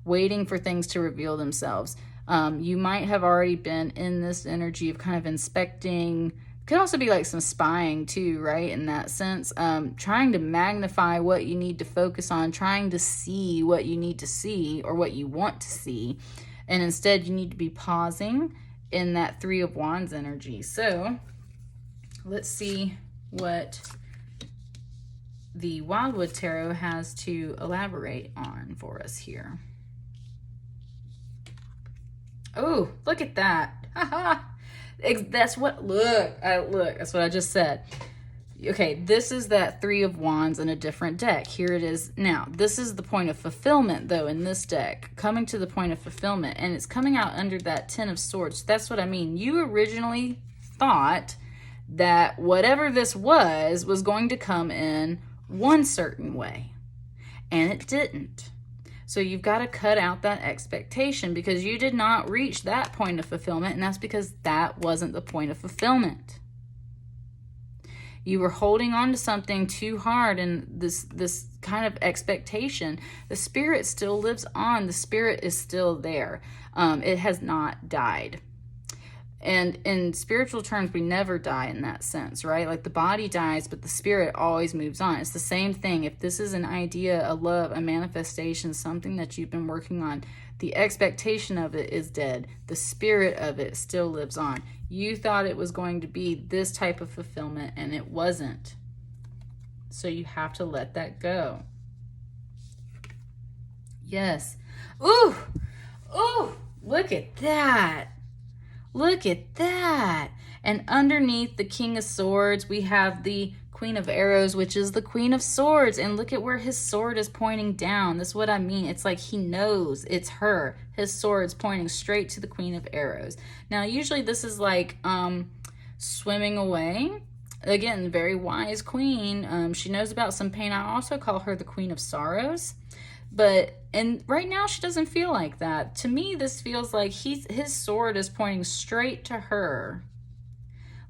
waiting for things to reveal themselves. You might have already been in this energy of kind of inspecting. Could also be like some spying too, right? In that sense, trying to magnify what you need to focus on, trying to see what you need to see or what you want to see. And instead you need to be pausing in that Three of Wands energy. So let's see what the Wildwood Tarot has to elaborate on for us here. Oh, look at that. That's what, look, that's what I just said. Okay, this is that Three of Wands in a different deck. Here it is now. This is the point of fulfillment, though, in this deck. Coming to the point of fulfillment. And it's coming out under that Ten of Swords. That's what I mean. You originally thought that whatever this was going to come in one certain way. And it didn't. So you've got to cut out that expectation because you did not reach that point of fulfillment, and that's because that wasn't the point of fulfillment. You were holding on to something too hard, and this kind of expectation. The spirit still lives on. The spirit is still there. It has not died. And in spiritual terms, we never die in that sense, right? Like the body dies, but the spirit always moves on. It's the same thing. If this is an idea, a love, a manifestation, something that you've been working on, the expectation of it is dead. The spirit of it still lives on. You thought it was going to be this type of fulfillment, and it wasn't. So you have to let that go. Yes. Ooh! Ooh! Look at that. Look at that. And underneath the King of Swords, we have the Queen of Arrows, which is the Queen of Swords. And look at where his sword is pointing down. That's what I mean. It's like he knows it's her. His sword's pointing straight to the Queen of Arrows. Now, usually this is like swimming away. Again, very wise queen. She knows about some pain. I also call her the Queen of Sorrows. And right now she doesn't feel like that. To me, this feels like his sword is pointing straight to her.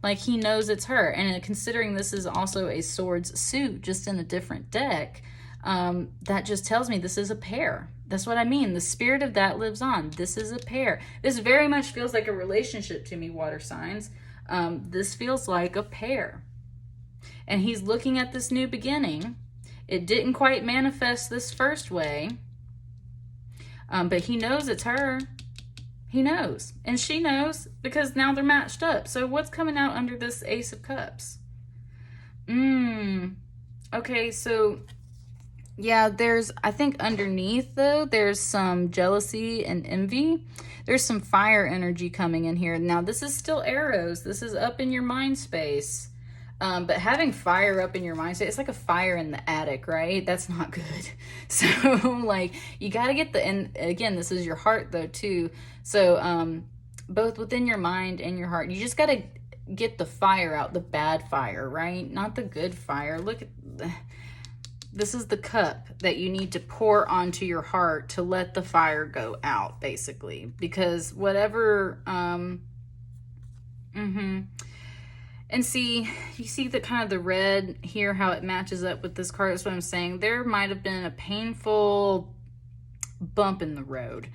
Like he knows it's her. And considering this is also a swords suit, just in a different deck, that just tells me this is a pair. That's what I mean. The spirit of that lives on. This is a pair. This very much feels like a relationship to me, water signs. This feels like a pair. And he's looking at this new beginning. It didn't quite manifest this first way, but he knows it's her. He knows. And she knows because now they're matched up. So what's coming out under this Ace of Cups? Okay, so yeah, I think underneath though, there's some jealousy and envy. There's some fire energy coming in here. Now this is still arrows. This is up in your mind space. But having fire up in your mind, it's like a fire in the attic, right? That's not good. So like you got to get and again, this is your heart though too. So, both within your mind and your heart, you just got to get the fire out, the bad fire, right? Not the good fire. Look at this is the cup that you need to pour onto your heart to let the fire go out, basically, because whatever, And see, you see the kind of the red here, how it matches up with this card. That's what I'm saying. There might have been a painful bump in the road.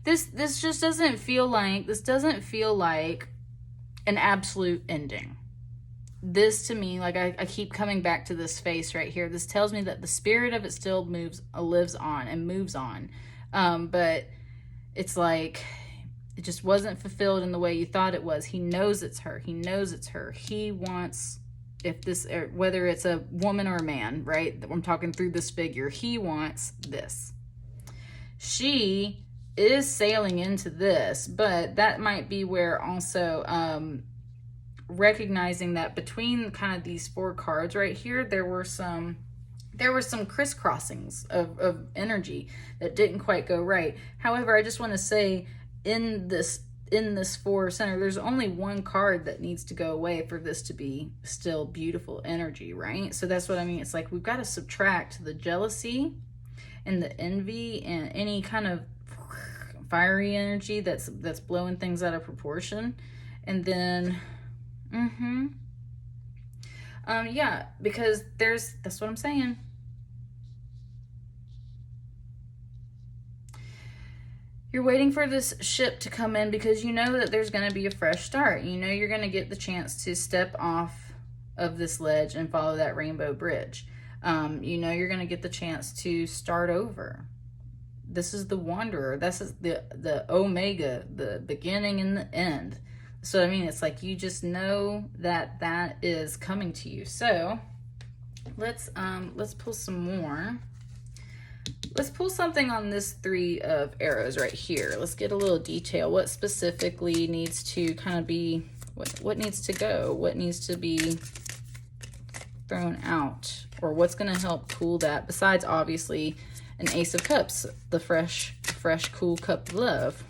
This just doesn't feel like, an absolute ending. This to me, like I keep coming back to this face right here. This tells me that the spirit of it still lives on and moves on. But it's like it just wasn't fulfilled in the way you thought it was. He knows it's her. He knows it's her. He wants, whether it's a woman or a man, right? I'm talking through this figure. He wants this. She is sailing into this, but that might be where also recognizing that between kind of these four cards right here, there were some crisscrossings of energy that didn't quite go right. However, I just want to say in this four center, there's only one card that needs to go away for this to be still beautiful energy, right? So that's what I mean. It's like we've got to subtract the jealousy and the envy and any kind of fiery energy that's blowing things out of proportion. And then yeah, because that's what I'm saying. You're waiting for this ship to come in because you know that there's going to be a fresh start. You know you're going to get the chance to step off of this ledge and follow that rainbow bridge. You know you're going to get the chance to start over. This is the wanderer. This is the omega, the beginning and the end. So I mean, it's like you just know that is coming to you. So let's pull some more. Let's pull something on this three of arrows right here. Let's get a little detail. What specifically needs to kind of be, what needs to go? What needs to be thrown out? Or what's going to help cool that? Besides, obviously, an Ace of Cups, the fresh, cool cup of love.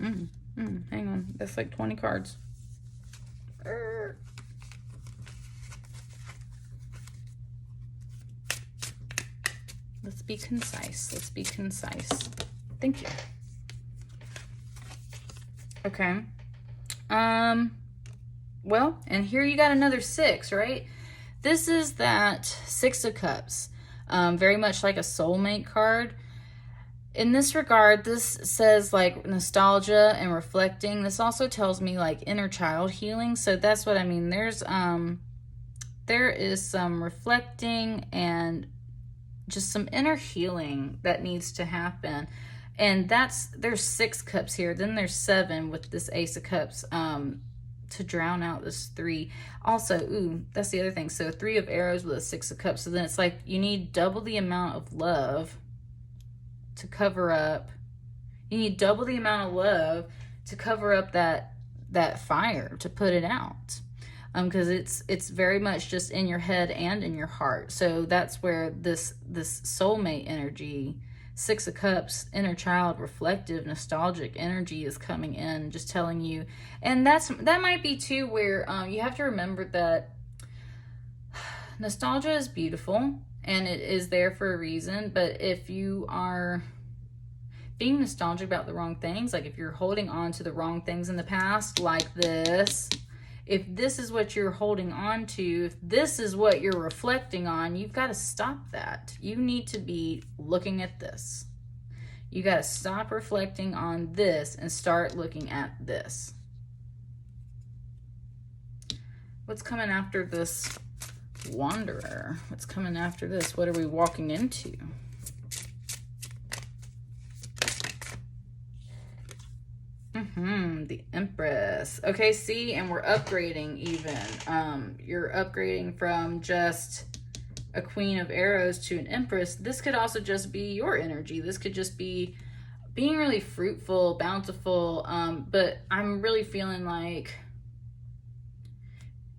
Hang on. That's like 20 cards. Let's be concise. Let's be concise. Thank you. Okay. Well, and here you got another 6, right? This is that 6 of Cups. Very much like a soulmate card. In this regard, this says like nostalgia and reflecting. This also tells me like inner child healing. So that's what I mean. There is some reflecting and just some inner healing that needs to happen. And there's 6 cups here. Then there's 7 with this Ace of Cups to drown out this 3. Also, that's the other thing. So 3 of Arrows with a 6 of Cups. So then it's like you need double the amount of love to cover up. You need double the amount of love to cover up that fire, to put it out. Because it's very much just in your head and in your heart. So that's where this soulmate energy, 6 of Cups, inner child, reflective, nostalgic energy is coming in, just telling you. And that might be too where you have to remember that nostalgia is beautiful and it is there for a reason. But if you are being nostalgic about the wrong things, like if you're holding on to the wrong things in the past, like this, if this is what you're holding on to, if this is what you're reflecting on, you've got to stop that. You need to be looking at this. You got to stop reflecting on this and start looking at this. What's coming after this Wanderer? What's coming after this? What are we walking into? The Empress. Okay, see, and we're upgrading even. You're upgrading from just a Queen of Arrows to an Empress. This could also just be your energy. This could just be being really fruitful, bountiful. But I'm really feeling like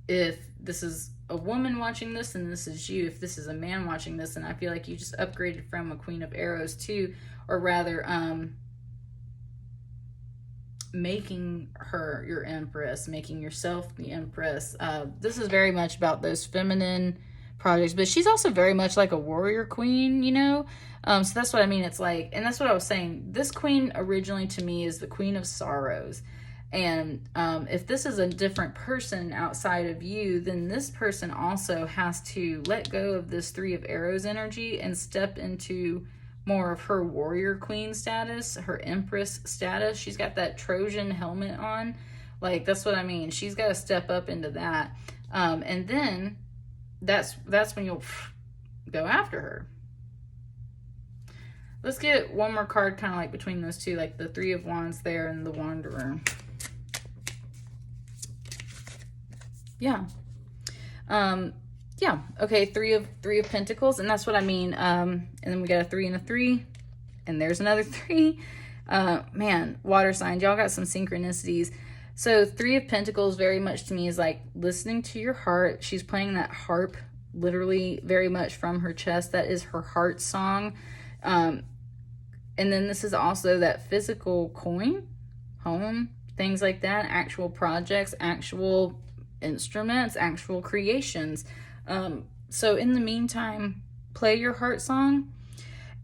if this is a woman watching this and this is you, if this is a man watching this, and I feel like you just upgraded from a Queen of Arrows to, or rather, making her your Empress, making yourself the Empress. This is very much about those feminine projects, but she's also very much like a warrior queen, you know? So that's what I mean. It's like, and that's what I was saying. This queen originally to me is the Queen of Sorrows. And if this is a different person outside of you, then this person also has to let go of this 3 of Arrows energy and step into more of her warrior queen status, her Empress status. She's got that Trojan helmet on. Like, that's what I mean. She's got to step up into that. And then that's when you'll go after her. Let's get one more card kind of like between those two, like the 3 of Wands there and the Wanderer. Yeah. Yeah, okay, three of Pentacles, and that's what I mean. And then we got a 3 and a 3, and there's another 3. Man, water signs, y'all got some synchronicities. So 3 of Pentacles very much to me is like listening to your heart. She's playing that harp literally very much from her chest. That is her heart song. And then this is also that physical coin, home, things like that, actual projects, actual instruments, actual creations. So in the meantime, play your heart song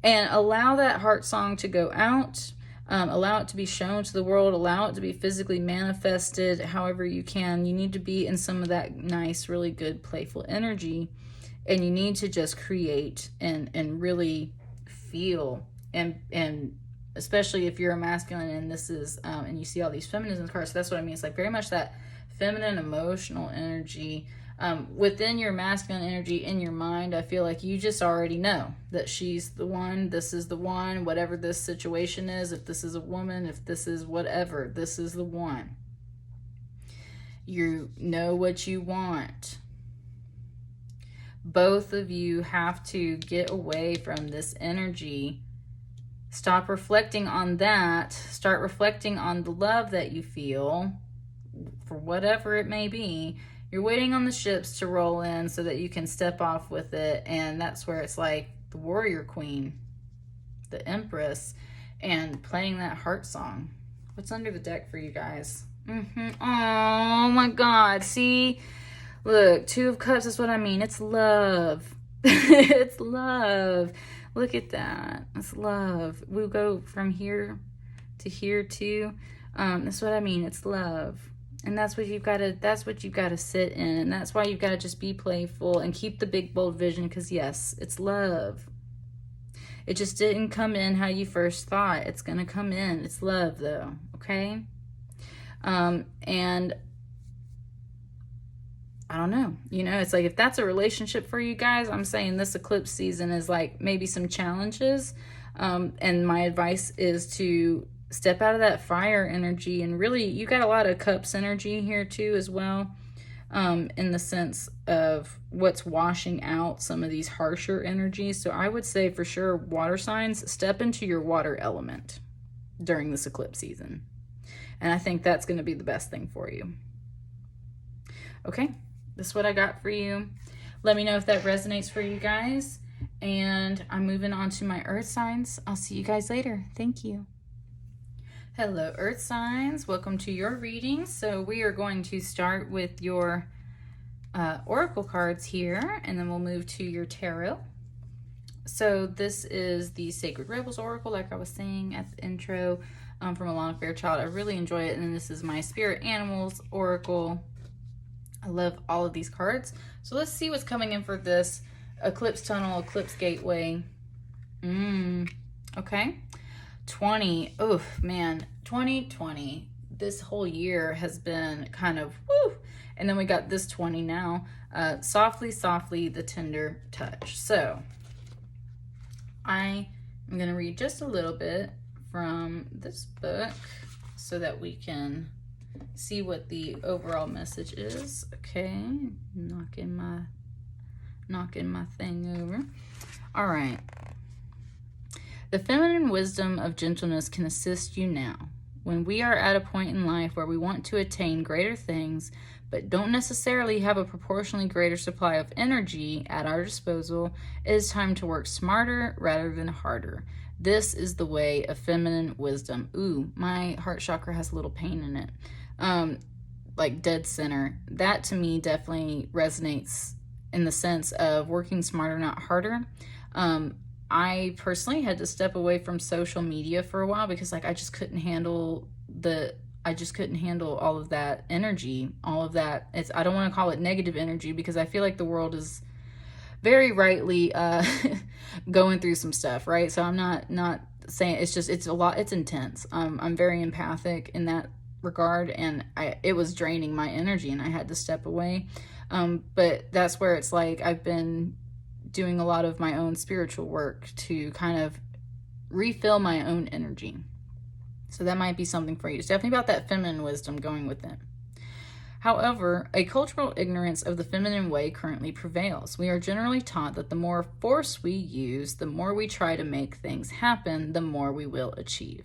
and allow that heart song to go out. Allow it to be shown to the world. Allow it to be physically manifested however you can. You need to be in some of that nice, really good, playful energy. And you need to just create and really feel. And especially if you're a masculine and this is, and you see all these feminism cards. So that's what I mean. It's like very much that feminine emotional energy. Within your masculine energy in your mind, I feel like you just already know that she's the one, this is the one, whatever this situation is, if this is a woman, if this is whatever, this is the one. You know what you want. Both of you have to get away from this energy. Stop reflecting on that. Start reflecting on the love that you feel for whatever it may be. You're waiting on the ships to roll in so that you can step off with it. And that's where it's like the warrior queen, the Empress, and playing that heart song. What's under the deck for you guys? Oh my God. See? Look, Two of Cups is what I mean. It's love. It's love. Look at that. It's love. We'll go from here to here too. That's what I mean. It's love. And that's what you've got to sit in. And that's why you've got to just be playful and keep the big bold vision, because yes, it's love. It just didn't come in how you first thought. It's going to come in. It's love though. Okay? And I don't know, you know, it's like, if that's a relationship for you guys, I'm saying this eclipse season is like maybe some challenges. And my advice is to step out of that fire energy, and really, you got a lot of cups energy here too as well. In the sense of what's washing out some of these harsher energies. So I would say for sure, water signs, step into your water element during this eclipse season. And I think that's going to be the best thing for you. Okay, this is what I got for you. Let me know if that resonates for you guys. And I'm moving on to my earth signs. I'll see you guys later. Thank you. Hello, earth signs. Welcome to your reading. So we are going to start with your oracle cards here, and then we'll move to your tarot. So this is the Sacred Rebels Oracle, like I was saying at the intro, from Alana Fairchild. I really enjoy it. And then this is my Spirit Animals Oracle. I love all of these cards. So let's see what's coming in for this Eclipse Tunnel, Eclipse Gateway. Okay. 20. Oh, man. 2020. This whole year has been kind of woo. And then we got this 20 now. Softly, softly, the tender touch. So I am going to read just a little bit from this book so that we can see what the overall message is. Okay, knocking my thing over. All right. The feminine wisdom of gentleness can assist you now. When we are at a point in life where we want to attain greater things, but don't necessarily have a proportionally greater supply of energy at our disposal, it is time to work smarter rather than harder. This is the way of feminine wisdom. Ooh, my heart chakra has a little pain in it. Like dead center. That to me definitely resonates in the sense of working smarter, not harder. I personally had to step away from social media for a while because like I just couldn't handle all of that energy, all of that. I don't want to call it negative energy because I feel like the world is very rightly going through some stuff, right? So I'm not saying it's a lot, it's intense. I'm very empathic in that regard, and it was draining my energy and I had to step away. But that's where it's like I've been doing a lot of my own spiritual work to kind of refill my own energy. So that might be something for you. It's definitely about that feminine wisdom going with it. However, a cultural ignorance of the feminine way currently prevails. We are generally taught that the more force we use, the more we try to make things happen, the more we will achieve.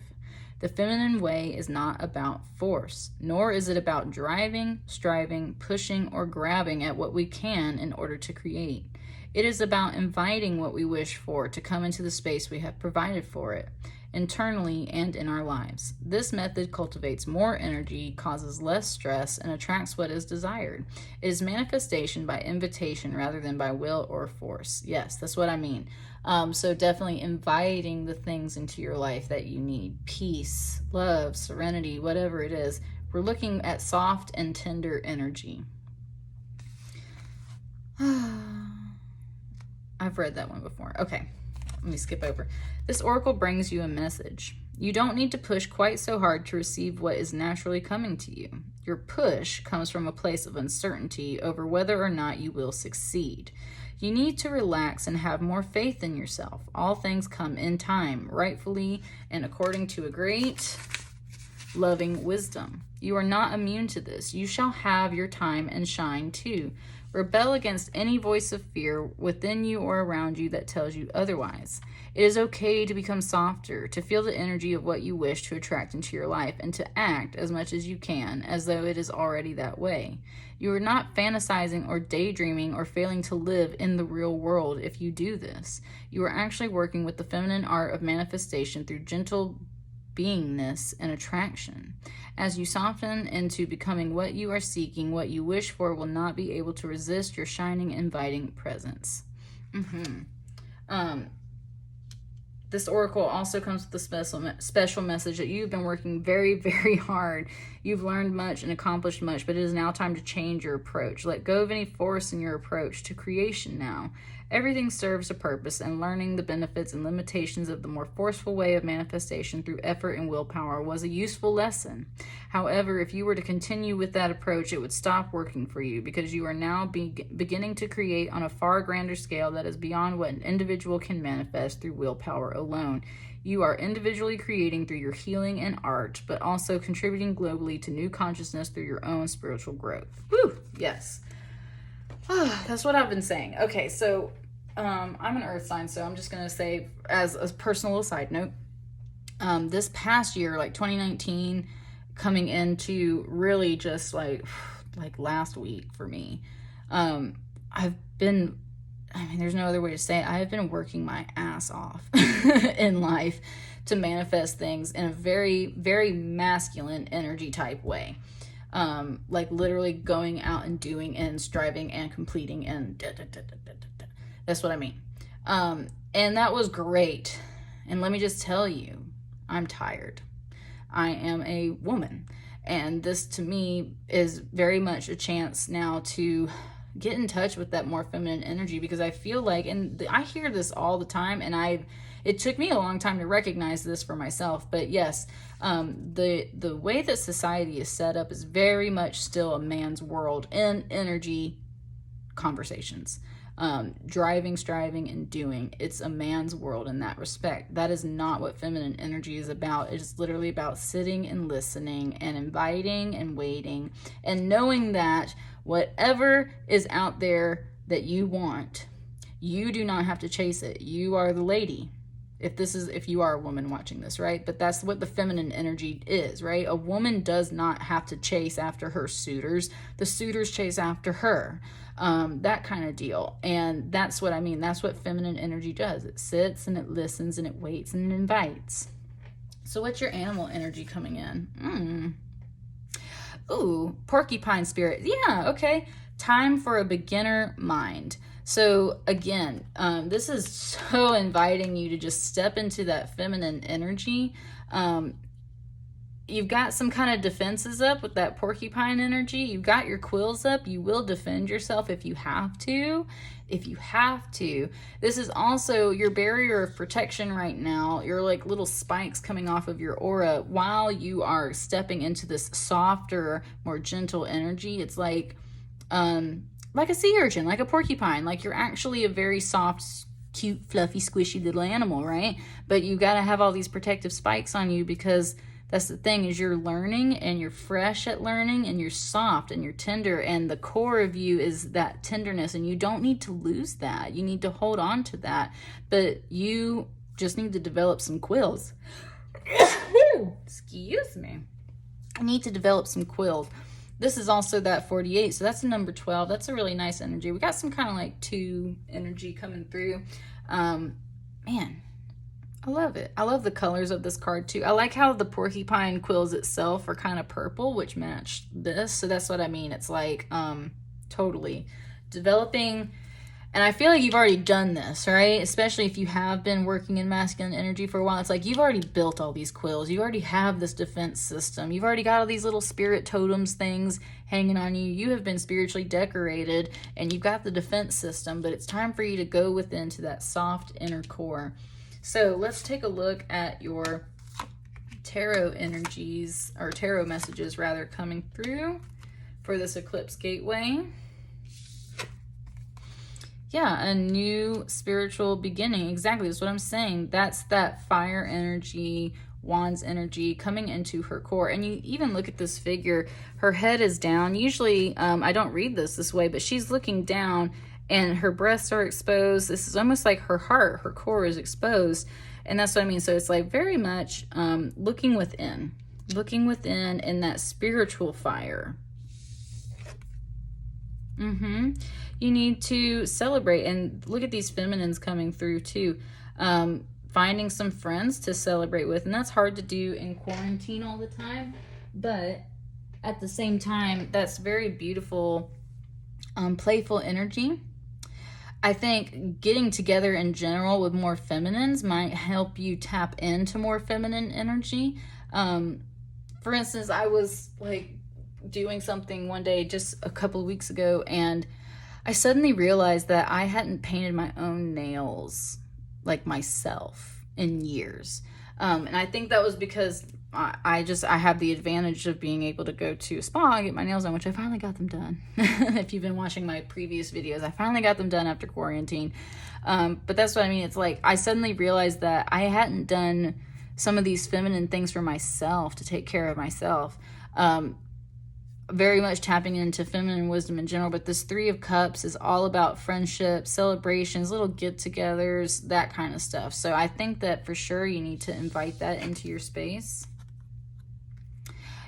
The feminine way is not about force, nor is it about driving, striving, pushing, or grabbing at what we can in order to create. It is about inviting what we wish for to come into the space we have provided for it, internally and in our lives. This method cultivates more energy, causes less stress, and attracts what is desired. It is manifestation by invitation rather than by will or force. Yes, that's what I mean. So definitely inviting the things into your life that you need. Peace, love, serenity, whatever it is. We're looking at soft and tender energy. I've read that one before. Okay, let me skip over. This oracle brings you a message. You don't need to push quite so hard to receive what is naturally coming to you. Your push comes from a place of uncertainty over whether or not you will succeed. You need to relax and have more faith in yourself. All things come in time, rightfully and according to a great, loving wisdom. You are not immune to this. You shall have your time and shine too. Rebel against any voice of fear within you or around you that tells you otherwise. It is okay to become softer, to feel the energy of what you wish to attract into your life, and to act as much as you can as though it is already that way. You are not fantasizing or daydreaming or failing to live in the real world if you do this. You are actually working with the feminine art of manifestation through gentle beingness and attraction. As you soften into becoming what you are seeking, what you wish for will not be able to resist your shining, inviting presence. This oracle also comes with a special message that you've been working very, very hard. You've learned much and accomplished much, but it is now time to change your approach. Let go of any force in your approach to creation now. Everything serves a purpose, and learning the benefits and limitations of the more forceful way of manifestation through effort and willpower was a useful lesson. However, if you were to continue with that approach, it would stop working for you, because you are now beginning to create on a far grander scale that is beyond what an individual can manifest through willpower alone. You are individually creating through your healing and art, but also contributing globally to new consciousness through your own spiritual growth. Woo! Yes. That's what I've been saying. Okay, so I'm an earth sign, so I'm just going to say, as a personal side note, this past year, like 2019, coming into really just like last week for me, I've been, there's no other way to say it. I have been working my ass off in life to manifest things in a very, very masculine energy type way. Like literally going out and doing and striving and completing and that's what I mean. And that was great. And let me just tell you, I'm tired. I am a woman. And this to me is very much a chance now to get in touch with that more feminine energy, because I feel like, and I hear this all the time, and it took me a long time to recognize this for myself, but yes, the way that society is set up is very much still a man's world in energy conversations. Driving, striving, and doing. It's a man's world in that respect. That is not what feminine energy is about. It is literally about sitting and listening and inviting and waiting and knowing that whatever is out there that you want, you do not have to chase it. You are the lady. If you are a woman watching this, right? But that's what the feminine energy is, right? A woman does not have to chase after her suitors. The suitors chase after her. That kind of deal. And that's what I mean. That's what feminine energy does. It sits and it listens and it waits and it invites. So what's your animal energy coming in? Ooh, porcupine spirit. Yeah, okay. Time for a beginner mind. So again, this is so inviting you to just step into that feminine energy. You've got some kind of defenses up with that porcupine energy. You've got your quills up. You will defend yourself if you have to. This is also your barrier of protection right now. You're like little spikes coming off of your aura while you are stepping into this softer, more gentle energy. It's like a sea urchin, like a porcupine. Like you're actually a very soft, cute, fluffy, squishy little animal, right? But you got to have all these protective spikes on you, because that's the thing, is you're learning and you're fresh at learning and you're soft and you're tender, and the core of you is that tenderness, and you don't need to lose that. You need to hold on to that, but you just need to develop some quills. Excuse me. I need to develop some quills. This is also that 48, so that's a number 12. That's a really nice energy. We got some kind of like 2 energy coming through. Man, I love it. I love the colors of this card too. I like how the porcupine quills itself are kind of purple, which match this. So that's what I mean. It's like totally developing. And I feel like you've already done this, right? Especially if you have been working in masculine energy for a while. It's like you've already built all these quills. You already have this defense system. You've already got all these little spirit totems things hanging on you. You have been spiritually decorated and you've got the defense system, but it's time for you to go within to that soft inner core. So let's take a look at your tarot energies, or tarot messages rather, coming through for this eclipse gateway. Yeah, a new spiritual beginning. Exactly, that's what I'm saying. That's that fire energy, wands energy coming into her core. And you even look at this figure, her head is down. Usually, I don't read this way, but she's looking down and her breasts are exposed. This is almost like her heart, her core is exposed. And that's what I mean. So it's like very much looking within in that spiritual fire. You need to celebrate, and look at these feminines coming through too. finding some friends to celebrate with. And that's hard to do in quarantine all the time. But at the same time, that's very beautiful, playful energy. I think getting together in general with more feminines might help you tap into more feminine energy. For instance, I was like doing something one day just a couple of weeks ago, and I suddenly realized that I hadn't painted my own nails like myself in years. And I think that was because I have the advantage of being able to go to a spa and get my nails done, which I finally got them done. If you've been watching my previous videos, I finally got them done after quarantine. But that's what I mean. It's like I suddenly realized that I hadn't done some of these feminine things for myself to take care of myself. Very much tapping into feminine wisdom in general, but this Three of Cups is all about friendship, celebrations, little get-togethers, that kind of stuff. So I think that for sure you need to invite that into your space.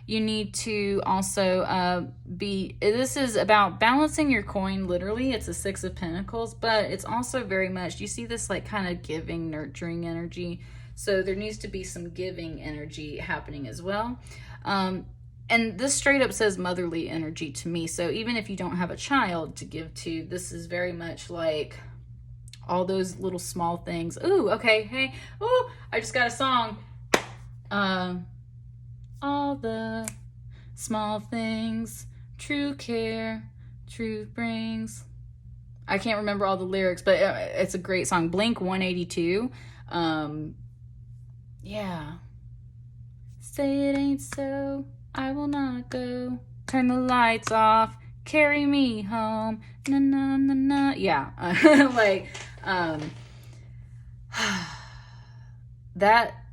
You need to also this is about balancing your coin, literally. It's a Six of Pentacles, but it's also very much, you see this like kind of giving, nurturing energy. So there needs to be some giving energy happening as well. And this straight up says motherly energy to me. So even if you don't have a child to give to, this is very much like all those little small things. Ooh, okay, hey, ooh, I just got a song. All the small things, true care, truth brings. I can't remember all the lyrics, but it's a great song. Blink 182. Yeah. Say it ain't so, I will not go. Turn the lights off, carry me home. Na na na na. Yeah. Like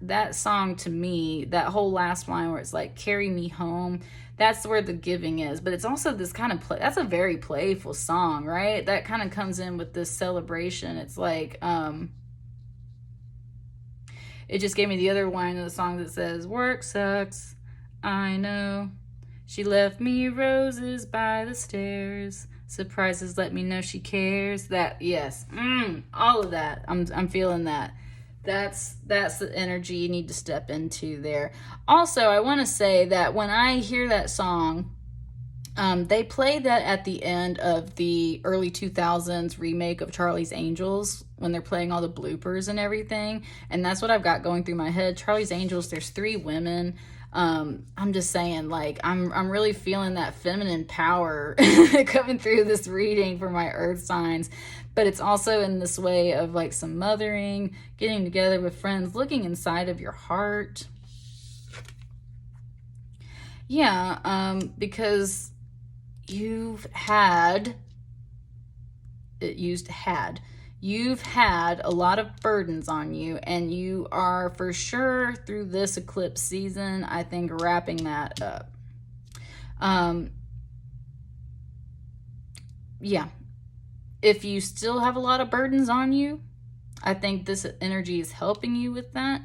that song to me, that whole last line where it's like carry me home, that's where the giving is. But it's also this kind of that's a very playful song, right? That kind of comes in with this celebration. It's like it just gave me the other line of the song that says, work sucks, I know. She left me roses by the stairs. Surprises let me know she cares. That, yes. All of that. I'm feeling that. That's the energy you need to step into there. Also, I want to say that when I hear that song, they play that at the end of the early 2000s remake of Charlie's Angels when they're playing all the bloopers and everything. And that's what I've got going through my head. Charlie's Angels, there's 3 women. I'm just saying, like, I'm really feeling that feminine power coming through this reading for my earth signs. But it's also in this way of like some mothering, getting together with friends, looking inside of your heart. Yeah, because you've had a lot of burdens on you, and you are for sure through this eclipse season, I think, wrapping that up. Yeah. If you still have a lot of burdens on you, I think this energy is helping you with that.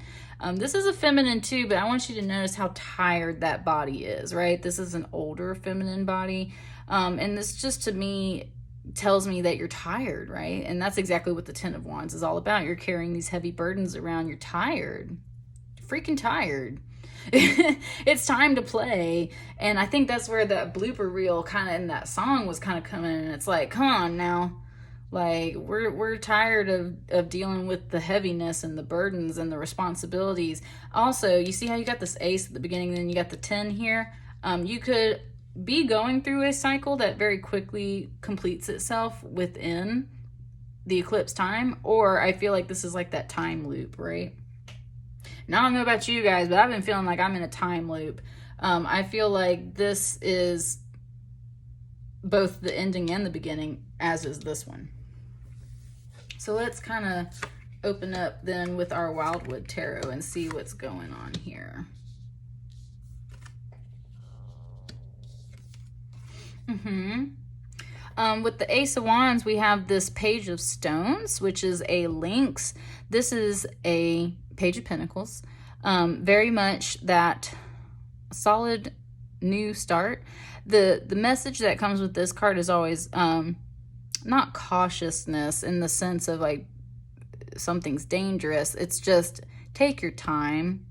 This is a feminine too, but I want you to notice how tired that body is, right? This is an older feminine body. And this just to me tells me that you're tired, right? And that's exactly what the Ten of Wands is all about. You're carrying these heavy burdens around. You're tired. You're freaking tired. It's time to play. And I think that's where that blooper reel kind of in that song was kind of coming in. It's like, come on now. Like, we're tired of dealing with the heaviness and the burdens and the responsibilities. Also, you see how you got this ace at the beginning, then you got the 10 here? You could be going through a cycle that very quickly completes itself within the eclipse time, or I feel like this is like that time loop, right? Now, I don't know about you guys, but I've been feeling like I'm in a time loop. I feel like this is both the ending and the beginning, as is this one. So let's kind of open up then with our Wildwood Tarot and see what's going on here. With the Ace of Wands, we have this Page of Stones, which is a Lynx. This is a Page of Pentacles. Very much that solid new start. The message that comes with this card is always not cautiousness in the sense of like something's dangerous. It's just take your time,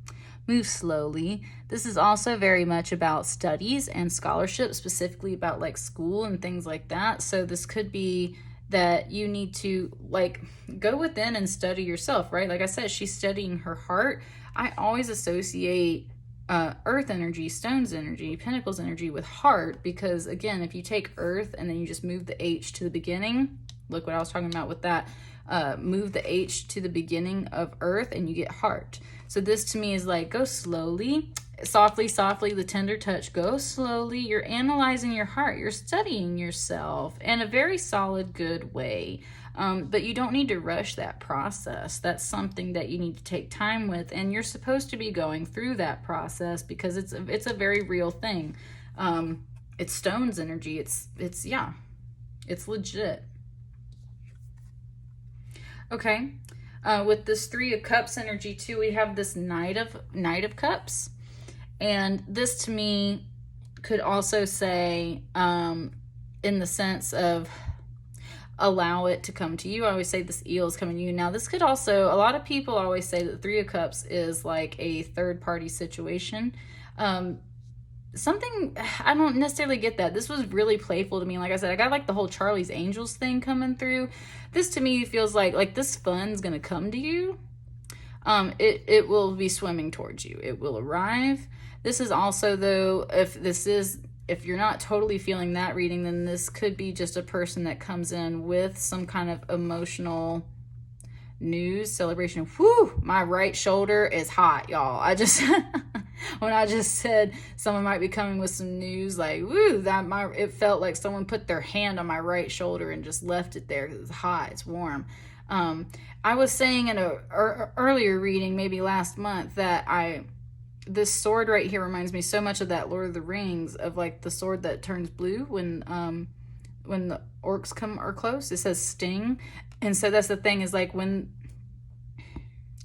move slowly. This is also very much about studies and scholarship, specifically about like school and things like that. So this could be that you need to like go within and study yourself, right? Like I said, she's studying her heart. I always associate earth energy, stones energy, pentacles energy with heart, because again, if you take earth and then you just move the H to the beginning, look what I was talking about with that, move the H to the beginning of earth and you get heart. So this to me is like, go slowly, softly, softly, the tender touch, go slowly. You're analyzing your heart. You're studying yourself in a very solid, good way. But you don't need to rush that process. That's something that you need to take time with. And you're supposed to be going through that process because it's a very real thing. It's stones energy. It's legit. Okay. With this 3 of Cups energy too, we have this Knight of Cups. And this to me could also say, in the sense of allow it to come to you. I always say this eel is coming to you. Now, this could also, a lot of people always say that the 3 of Cups is like a third party situation. Something, I don't necessarily get that. This was really playful to me. Like I said, I got like the whole Charlie's Angels thing coming through. This to me feels like this fun's gonna come to you. It will be swimming towards you. It will arrive. This is also, though, if you're not totally feeling that reading, then this could be just a person that comes in with some kind of emotional news, celebration. Whew, my right shoulder is hot, y'all. I just, when I just said someone might be coming with some news, like, woo, it felt like someone put their hand on my right shoulder and just left it there. It's hot, it's warm. I was saying in a earlier reading, maybe last month, that this sword right here reminds me so much of that Lord of the Rings, of like the sword that turns blue when the orcs are close. It says sting. And so that's the thing, is like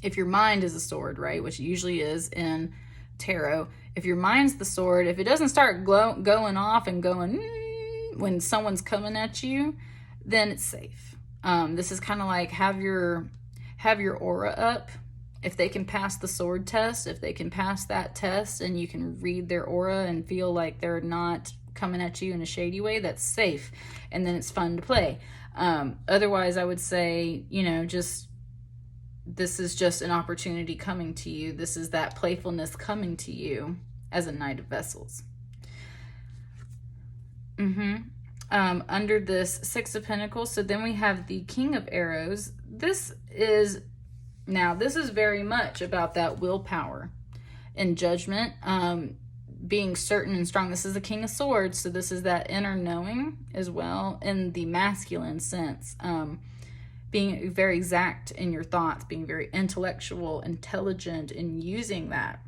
if your mind is a sword, right, which it usually is in tarot, if your mind's the sword, if it doesn't start going off and going when someone's coming at you, then it's safe. This is kind of like have your aura up. If they can pass the sword test, if they can pass that test and you can read their aura and feel like they're not coming at you in a shady way, that's safe. And then it's fun to play. Otherwise, I would say, this is just an opportunity coming to you. This is that playfulness coming to you as a Knight of Vessels. Under this 6 of Pentacles, so then we have the King of Arrows. This is very much about that willpower and judgment, being certain and strong. This is the King of Swords, so this is that inner knowing as well in the masculine sense. Being very exact in your thoughts, being very intellectual, intelligent, and using that.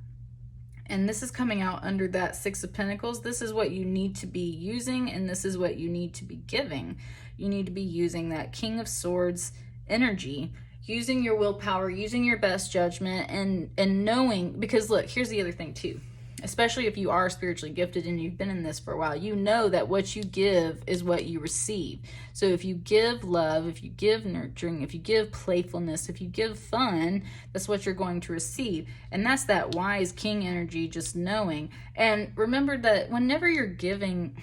And this is coming out under that 6 of Pentacles. This is what you need to be using, and this is what you need to be giving. You need to be using that King of Swords energy, using your willpower, using your best judgment, and knowing, because look, here's the other thing too. Especially if you are spiritually gifted and you've been in this for a while, you know that what you give is what you receive. So if you give love, if you give nurturing, if you give playfulness, if you give fun, that's what you're going to receive. And that's that wise king energy, just knowing. And remember that whenever you're giving,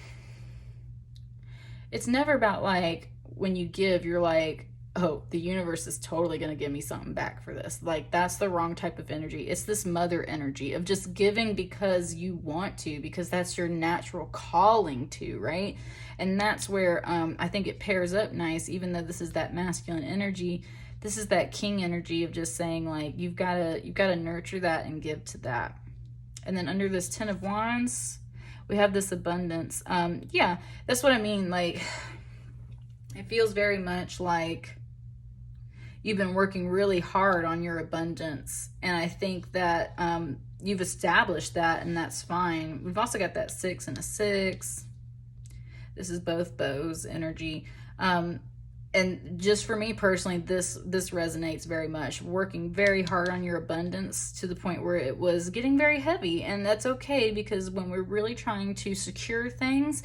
it's never about like when you give, you're like, oh, the universe is totally going to give me something back for this. Like, that's the wrong type of energy. It's this mother energy of just giving because you want to, because that's your natural calling to, right? And that's where I think it pairs up nice, even though this is that masculine energy. This is that king energy of just saying, like, you've got to nurture that and give to that. And then under this 10 of Wands, we have this abundance. Yeah, that's what I mean. Like, it feels very much like you've been working really hard on your abundance. And I think that you've established that, and that's fine. We've also got that 6 and a 6. This is both bows energy. and just for me personally, this resonates very much. Working very hard on your abundance to the point where it was getting very heavy, and that's okay, because when we're really trying to secure things,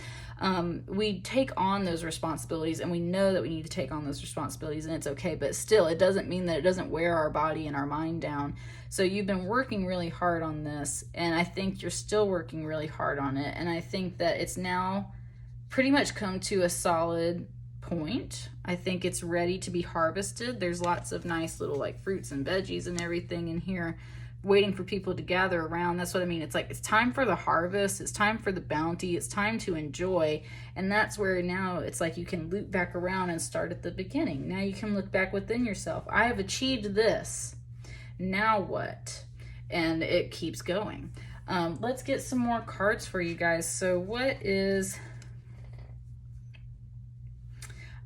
we take on those responsibilities, and we know that we need to take on those responsibilities, and it's okay. But still, it doesn't mean that it doesn't wear our body and our mind down. So you've been working really hard on this, and I think you're still working really hard on it, and I think that it's now pretty much come to a solid point. I think it's ready to be harvested. There's lots of nice little like fruits and veggies and everything in here waiting for people to gather around. That's what I mean. It's like, it's time for the harvest. It's time for the bounty. It's time to enjoy. And that's where now it's like you can loop back around and start at the beginning. Now you can look back within yourself. I have achieved this. Now what? And it keeps going. Let's get some more cards for you guys. So what is...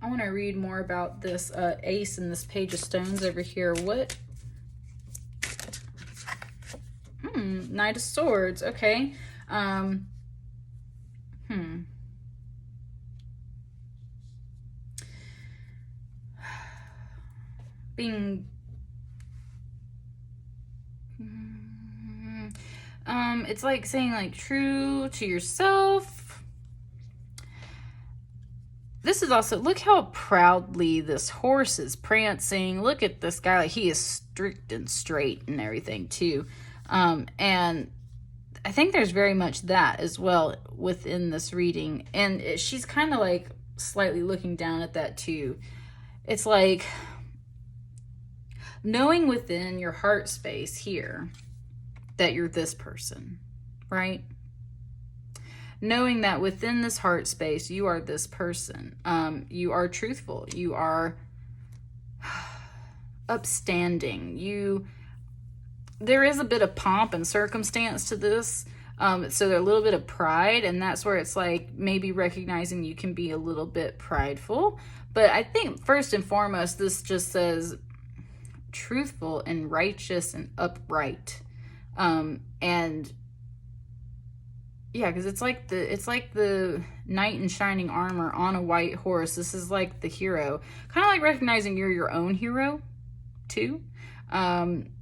I want to read more about this ace and this page of stones over here. What? Knight of Swords. Okay. Being... it's like saying like true to yourself. This is also, look how proudly this horse is prancing. Look at this guy. Like, he is strict and straight and everything too. And I think there's very much that as well within this reading. And she's kind of like slightly looking down at that too. It's like knowing within your heart space here that you're this person, right? Knowing that within this heart space, you are this person. You are truthful. You are upstanding. There is a bit of pomp and circumstance to this. So there's a little bit of pride, and that's where it's like maybe recognizing you can be a little bit prideful. But I think first and foremost, this just says truthful and righteous and upright. And yeah, because it's like the knight in shining armor on a white horse. This is like the hero. Kind of like recognizing you're your own hero, too.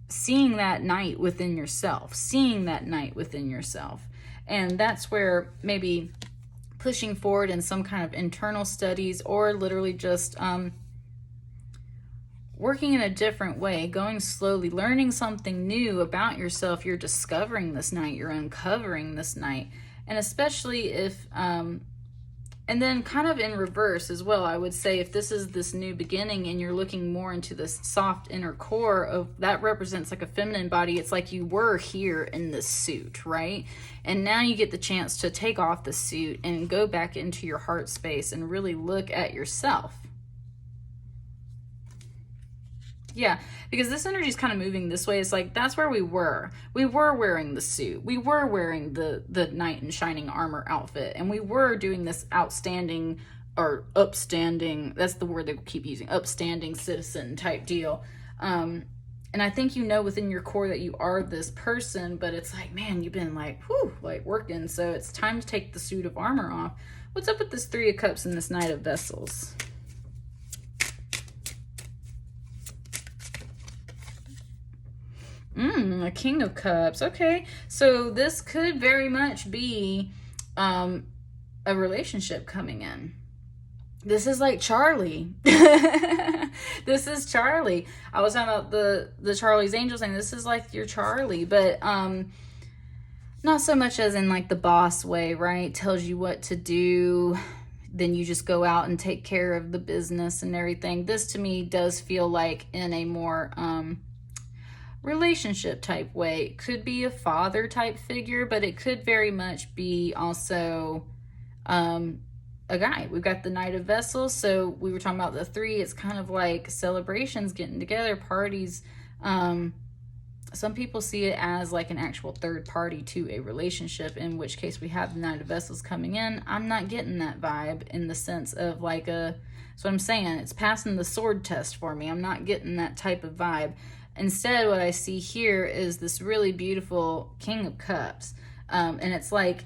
Seeing that knight within yourself. Seeing that knight within yourself. And that's where maybe pushing forward in some kind of internal studies, or literally just working in a different way, going slowly, learning something new about yourself. You're discovering this night, you're uncovering this night. And especially if, and then kind of in reverse as well, I would say if this is this new beginning and you're looking more into this soft inner core of, that represents like a feminine body. It's like you were here in this suit, right? And now you get the chance to take off the suit and go back into your heart space and really look at yourself. Yeah, because this energy is kind of moving this way. It's like, that's where we were. We were wearing the suit. We were wearing the knight in shining armor outfit. And we were doing this outstanding or upstanding, that's the word they keep using, upstanding citizen type deal. And I think you know within your core that you are this person, but it's like, man, you've been like, whew, like working. So it's time to take the suit of armor off. What's up with this Three of Cups and this Knight of Vessels? A King of Cups. Okay, so this could very much be a relationship coming in. This is like Charlie. This is Charlie. I was talking about the Charlie's Angels thing. This is like your Charlie, but not so much as in like the boss way, right? Tells you what to do, then you just go out and take care of the business and everything. This to me does feel like in a more relationship type way. It could be a father type figure, but it could very much be also a guy. We've got the Knight of Vessels, so we were talking about the three. It's kind of like celebrations, getting together, parties. Some people see it as like an actual third party to a relationship, in which case we have the Knight of Vessels coming in. I'm not getting that vibe in the sense of like that's what I'm saying. It's passing the sword test for me. I'm not getting that type of vibe. Instead, what I see here is this really beautiful King of Cups. And it's like,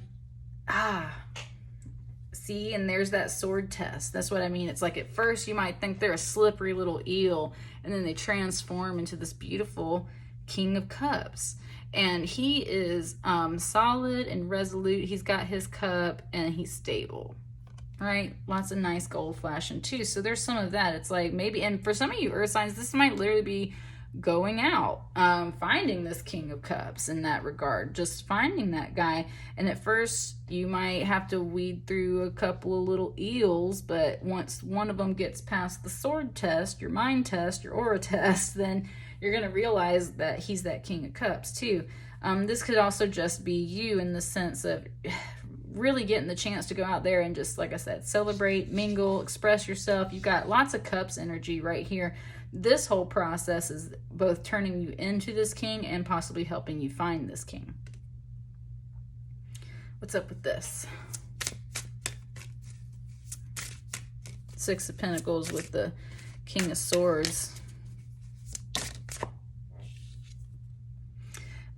See, and there's that sword test. That's what I mean. It's like at first you might think they're a slippery little eel, and then they transform into this beautiful King of Cups. And he is solid and resolute. He's got his cup and he's stable, right? Lots of nice gold flashing too. So there's some of that. It's like maybe, and for some of you earth signs, this might literally be going out, finding this King of Cups in that regard, just finding that guy. And at first you might have to weed through a couple of little eels, but once one of them gets past the sword test, your mind test, your aura test, then you're going to realize that he's that King of Cups too. This could also just be you in the sense of really getting the chance to go out there and just, like I said, celebrate, mingle, express yourself. You've got lots of cups energy right here. This whole process is both turning you into this king and possibly helping you find this king. What's up with this? Six of Pentacles with the King of Swords.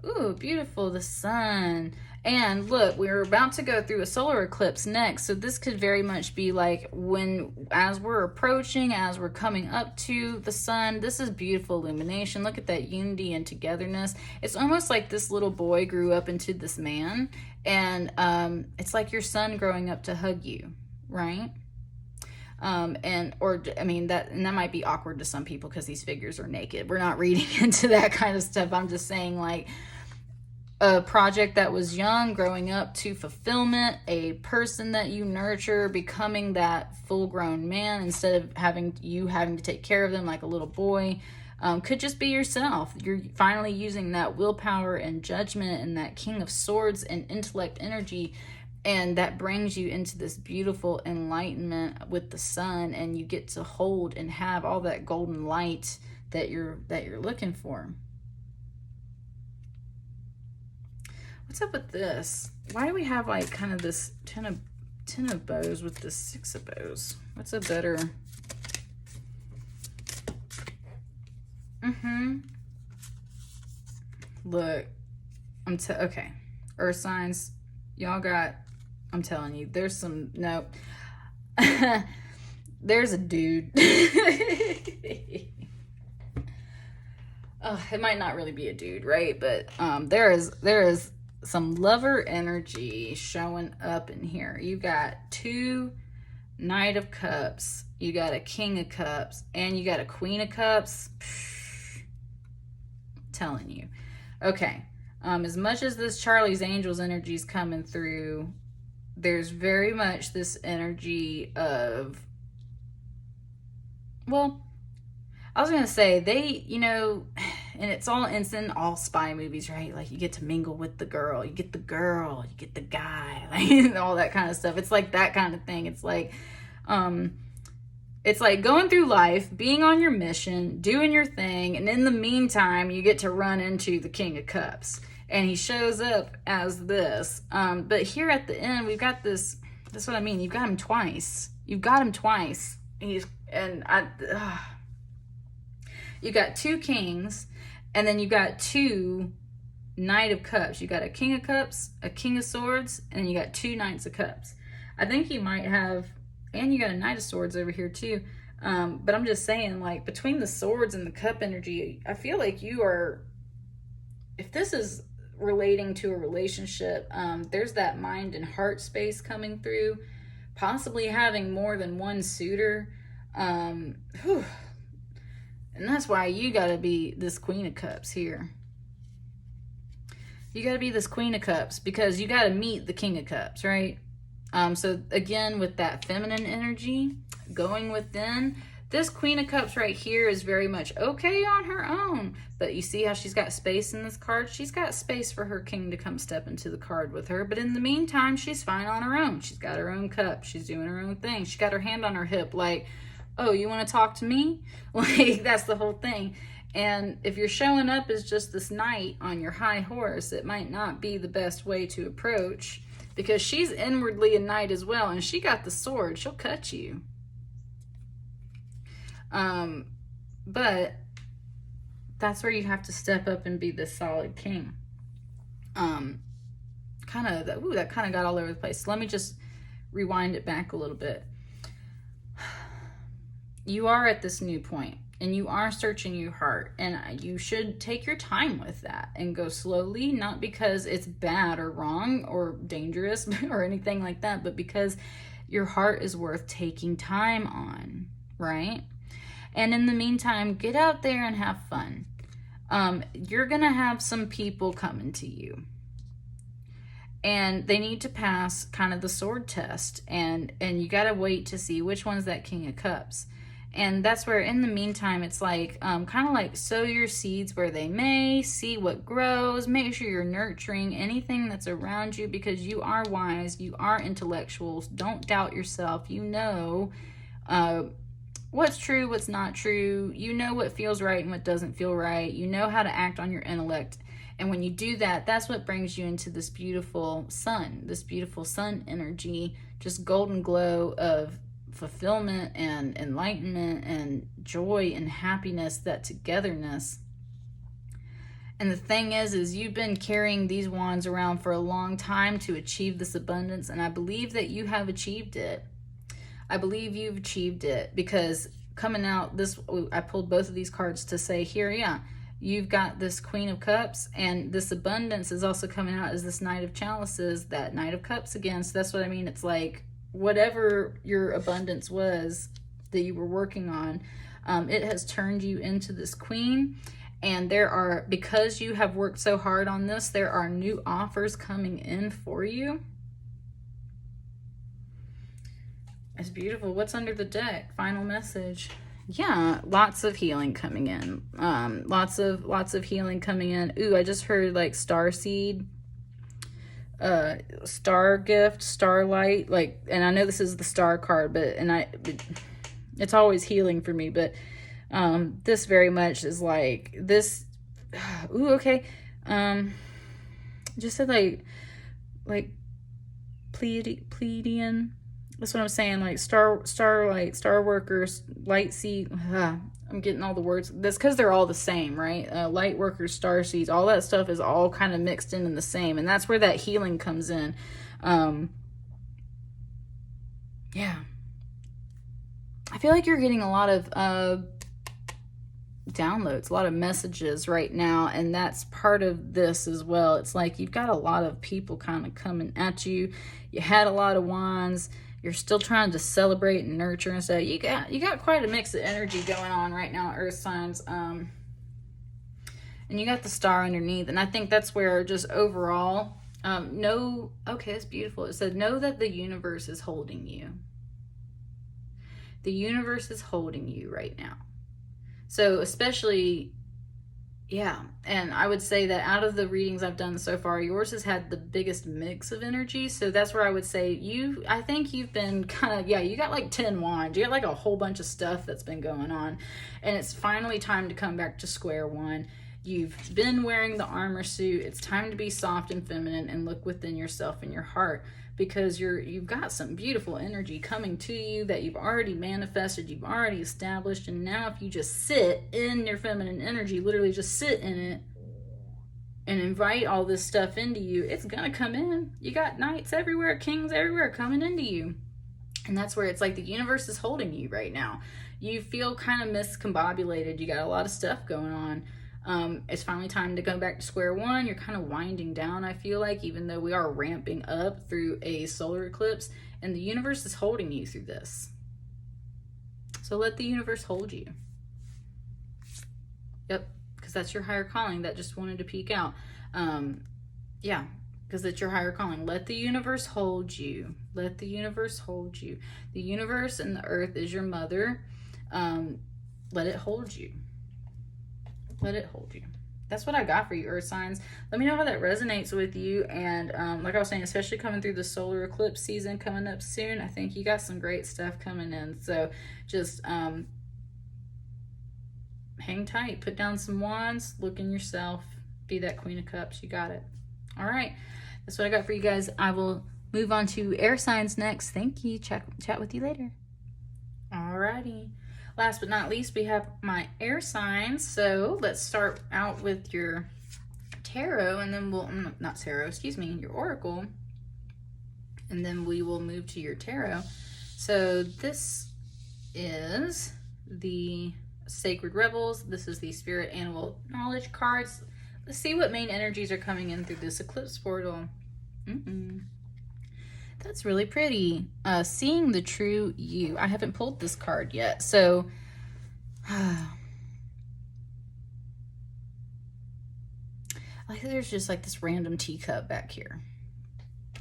Ooh, beautiful, the sun. And look, we're about to go through a solar eclipse next, so this could very much be like as we're approaching, as we're coming up to the sun, this is beautiful illumination. Look at that unity and togetherness. It's almost like this little boy grew up into this man, and it's like your son growing up to hug you, right? That might be awkward to some people because these figures are naked. We're not reading into that kind of stuff. I'm just saying, like, a project that was young, growing up to fulfillment, a person that you nurture, becoming that full-grown man instead of having to take care of them like a little boy. Could just be yourself. You're finally using that willpower and judgment and that King of Swords and intellect energy, and that brings you into this beautiful enlightenment with the sun, and you get to hold and have all that golden light that you're looking for. What's up with this? Why do we have like kind of this ten of bows with the 6 of bows? What's a better? Look, okay. Earth signs, y'all got, I'm telling you, there's some, no. There's a dude. It might not really be a dude, right? But there is some lover energy showing up in here. You got 2 Knight of Cups, you got a King of Cups, and you got a Queen of Cups. I'm telling you. Okay. As much as this Charlie's Angels energy is coming through, there's very much this energy of, well, I was gonna say and it's in all spy movies, right? Like, you get to mingle with the girl, you get the guy, like all that kind of stuff. It's like that kind of thing. It's like going through life, being on your mission, doing your thing, and in the meantime, you get to run into the King of Cups, and he shows up as this. But here at the end, we've got this. That's what I mean. You've got him twice. You got 2 kings, and then you got 2 Knight of Cups. You got a King of Cups, a King of Swords, and then you got 2 Knights of Cups. I think you might have, and you got a Knight of Swords over here too. But I'm just saying, like, between the swords and the cup energy, I feel like you are, if this is relating to a relationship, there's that mind and heart space coming through, possibly having more than one suitor. And that's why you got to be this Queen of Cups here. You got to be this Queen of Cups because you got to meet the King of Cups, right? So again, with that feminine energy going within, this Queen of Cups right here is very much okay on her own. But you see how she's got space in this card? She's got space for her king to come step into the card with her. But in the meantime, she's fine on her own. She's got her own cup. She's doing her own thing. She got her hand on her hip like, oh, you want to talk to me? Like, that's the whole thing. And if you're showing up as just this knight on your high horse, it might not be the best way to approach, because she's inwardly a knight as well, and she got the sword. She'll cut you. But that's where you have to step up and be this solid king. That kind of got all over the place. So let me just rewind it back a little bit. You are at this new point, and you are searching your heart, and you should take your time with that and go slowly, not because it's bad or wrong or dangerous or anything like that, but because your heart is worth taking time on, right? And in the meantime, get out there and have fun. You're gonna have some people coming to you, and they need to pass kind of the sword test, and you gotta wait to see which one's that King of Cups. And that's where, in the meantime, it's like, kind of like sow your seeds where they may, see what grows, make sure you're nurturing anything that's around you, because you are wise, you are intellectuals. Don't doubt yourself. You know what's true, what's not true. You know what feels right and what doesn't feel right. You know how to act on your intellect. And when you do that, that's what brings you into this beautiful sun energy, just golden glow of fulfillment and enlightenment and joy and happiness, that togetherness. And the thing is you've been carrying these wands around for a long time to achieve this abundance, and I believe that you have achieved it. I believe you've achieved it, because coming out this, I pulled both of these cards to say here, yeah, you've got this Queen of Cups, and this abundance is also coming out as this Knight of Chalices, that Knight of Cups again. So that's what I mean. It's like, whatever your abundance was that you were working on, it has turned you into this queen. And there are, because you have worked so hard on this, there are new offers coming in for you. It's beautiful. What's under the deck? Final message. Yeah, lots of healing coming in. Lots of healing coming in. Ooh, I just heard like starseed, star gift, starlight, like, and I know this is the star card, but it's always healing for me, but this very much is like this. Ooh, okay. Just said like Pleiadian. That's what I'm saying. Like starlight, star workers, light seed. I'm getting all the words. That's because they're all the same, right? Light workers, star seeds, all that stuff is all kind of mixed in the same. And that's where that healing comes in. Yeah. I feel like you're getting a lot of downloads, a lot of messages right now. And that's part of this as well. It's like you've got a lot of people kind of coming at you. You had a lot of wands. You're still trying to celebrate and nurture and stuff. You got quite a mix of energy going on right now, Earth signs. And you got the star underneath. And I think that's where just overall, okay, it's beautiful. It said, know that the universe is holding you. The universe is holding you right now. So especially, yeah, and I would say that out of the readings I've done so far, yours has had the biggest mix of energy. So that's where I would say I think you've been kind of, yeah, you got like 10 wands. You got like a whole bunch of stuff that's been going on. And it's finally time to come back to square one. You've been wearing the armor suit. It's time to be soft and feminine and look within yourself and your heart, because you've got some beautiful energy coming to you that you've already manifested, you've already established. And now if you just sit in your feminine energy, literally just sit in it and invite all this stuff into you, it's gonna come in. You got knights everywhere, kings everywhere coming into you. And that's where it's like the universe is holding you right now. You feel kind of miscombobulated. You got a lot of stuff going on. It's finally time to go back to square one. You're kind of winding down, I feel like, even though we are ramping up through a solar eclipse, and the universe is holding you through this. So let the universe hold you. Yep, because that's your higher calling that just wanted to peek out. Yeah, because it's your higher calling. Let the universe hold you. Let the universe hold you. The universe and the earth is your mother. Let it hold you. Let it hold you. That's what I got for you, Earth signs. Let me know how that resonates with you. And like I was saying, especially coming through the solar eclipse season coming up soon, I think you got some great stuff coming in. So just hang tight. Put down some wands. Look in yourself. Be that Queen of Cups. You got it. All right. That's what I got for you guys. I will move on to air signs next. Thank you. Chat with you later. All righty. Last but not least, we have my air signs. So let's start out with your tarot, and then we'll, not tarot, excuse me, your oracle. And then we will move to your tarot. So this is the Sacred Rebels. This is the Spirit Animal Knowledge cards. Let's see what main energies are coming in through this eclipse portal. That's really pretty. Seeing the true you. I haven't pulled this card yet. So like there's just like this random teacup back here.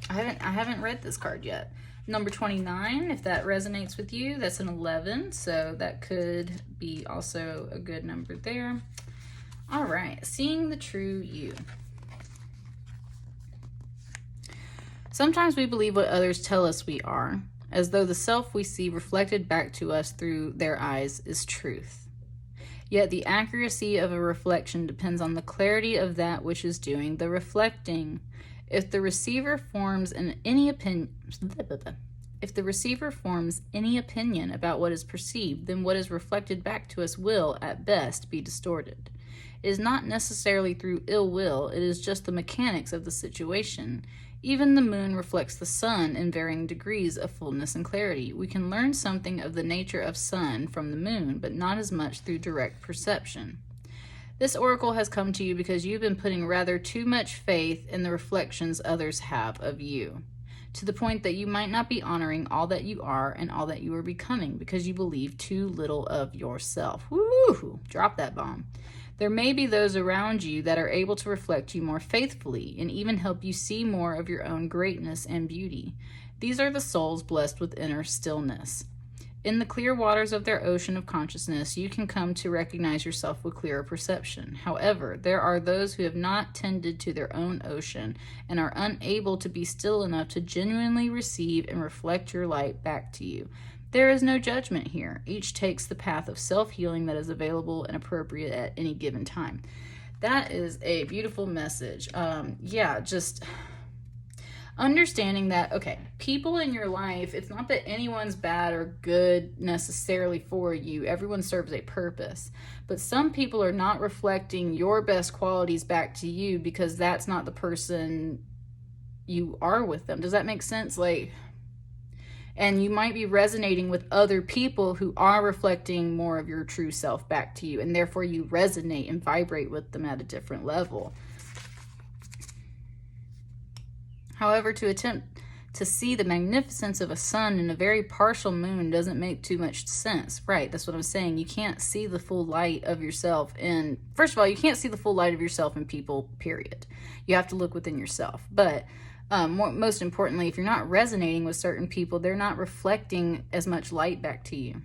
I haven't read this card yet. Number 29, if that resonates with you, that's an 11. So that could be also a good number there. All right, seeing the true you. Sometimes we believe what others tell us we are, as though the self we see reflected back to us through their eyes is truth. Yet the accuracy of a reflection depends on the clarity of that which is doing the reflecting. If the receiver forms any opinion about what is perceived, then what is reflected back to us will, at best, be distorted. It is not necessarily through ill will, it is just the mechanics of the situation. Even the moon reflects the sun in varying degrees of fullness and clarity. We can learn something of the nature of sun from the moon, but not as much through direct perception. This oracle has come to you because you've been putting rather too much faith in the reflections others have of you, to the point that you might not be honoring all that you are and all that you are becoming because you believe too little of yourself. Woo! Drop that bomb. There may be those around you that are able to reflect you more faithfully and even help you see more of your own greatness and beauty. These are the souls blessed with inner stillness. In the clear waters of their ocean of consciousness, you can come to recognize yourself with clearer perception. However, there are those who have not tended to their own ocean and are unable to be still enough to genuinely receive and reflect your light back to you. There is no judgment here. Each takes the path of self-healing that is available and appropriate at any given time. That is a beautiful message. Just understanding that, okay, people in your life, it's not that anyone's bad or good necessarily for you. Everyone serves a purpose. But some people are not reflecting your best qualities back to you because that's not the person you are with them. Does that make sense? And you might be resonating with other people who are reflecting more of your true self back to you, and therefore you resonate and vibrate with them at a different level. However, to attempt to see the magnificence of a sun in a very partial moon doesn't make too much sense. Right, that's what I'm saying. You can't see the full light of yourself in, first of all, you can't see the full light of yourself in people, period. You have to look within yourself. But most importantly, if you're not resonating with certain people, they're not reflecting as much light back to you.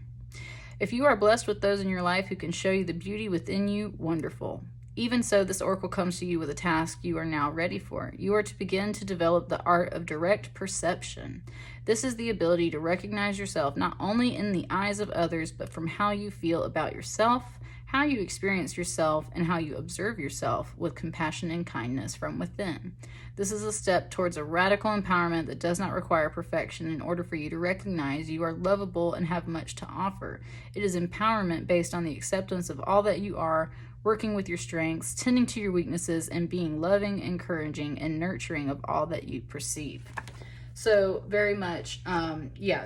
If you are blessed with those in your life who can show you the beauty within you, wonderful. Even so, this oracle comes to you with a task you are now ready for. You are to begin to develop the art of direct perception. This is the ability to recognize yourself not only in the eyes of others, but from how you feel about yourself, how you experience yourself, and how you observe yourself with compassion and kindness from within. This is a step towards a radical empowerment that does not require perfection in order for you to recognize you are lovable and have much to offer. It is empowerment based on the acceptance of all that you are, working with your strengths, tending to your weaknesses, and being loving, encouraging, and nurturing of all that you perceive. So very much,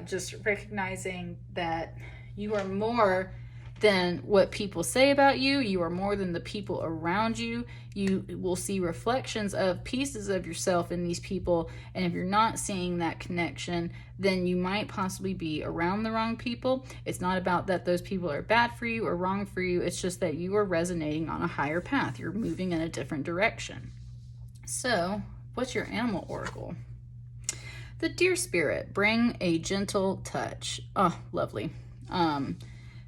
just recognizing that you are more than what people say about you. You are more than the people around you. You will see reflections of pieces of yourself in these people. And if you're not seeing that connection, then you might possibly be around the wrong people. It's not about that those people are bad for you or wrong for you. It's just that you are resonating on a higher path. You're moving in a different direction. So, what's your animal oracle? The Deer Spirit, bring a gentle touch. Oh, lovely.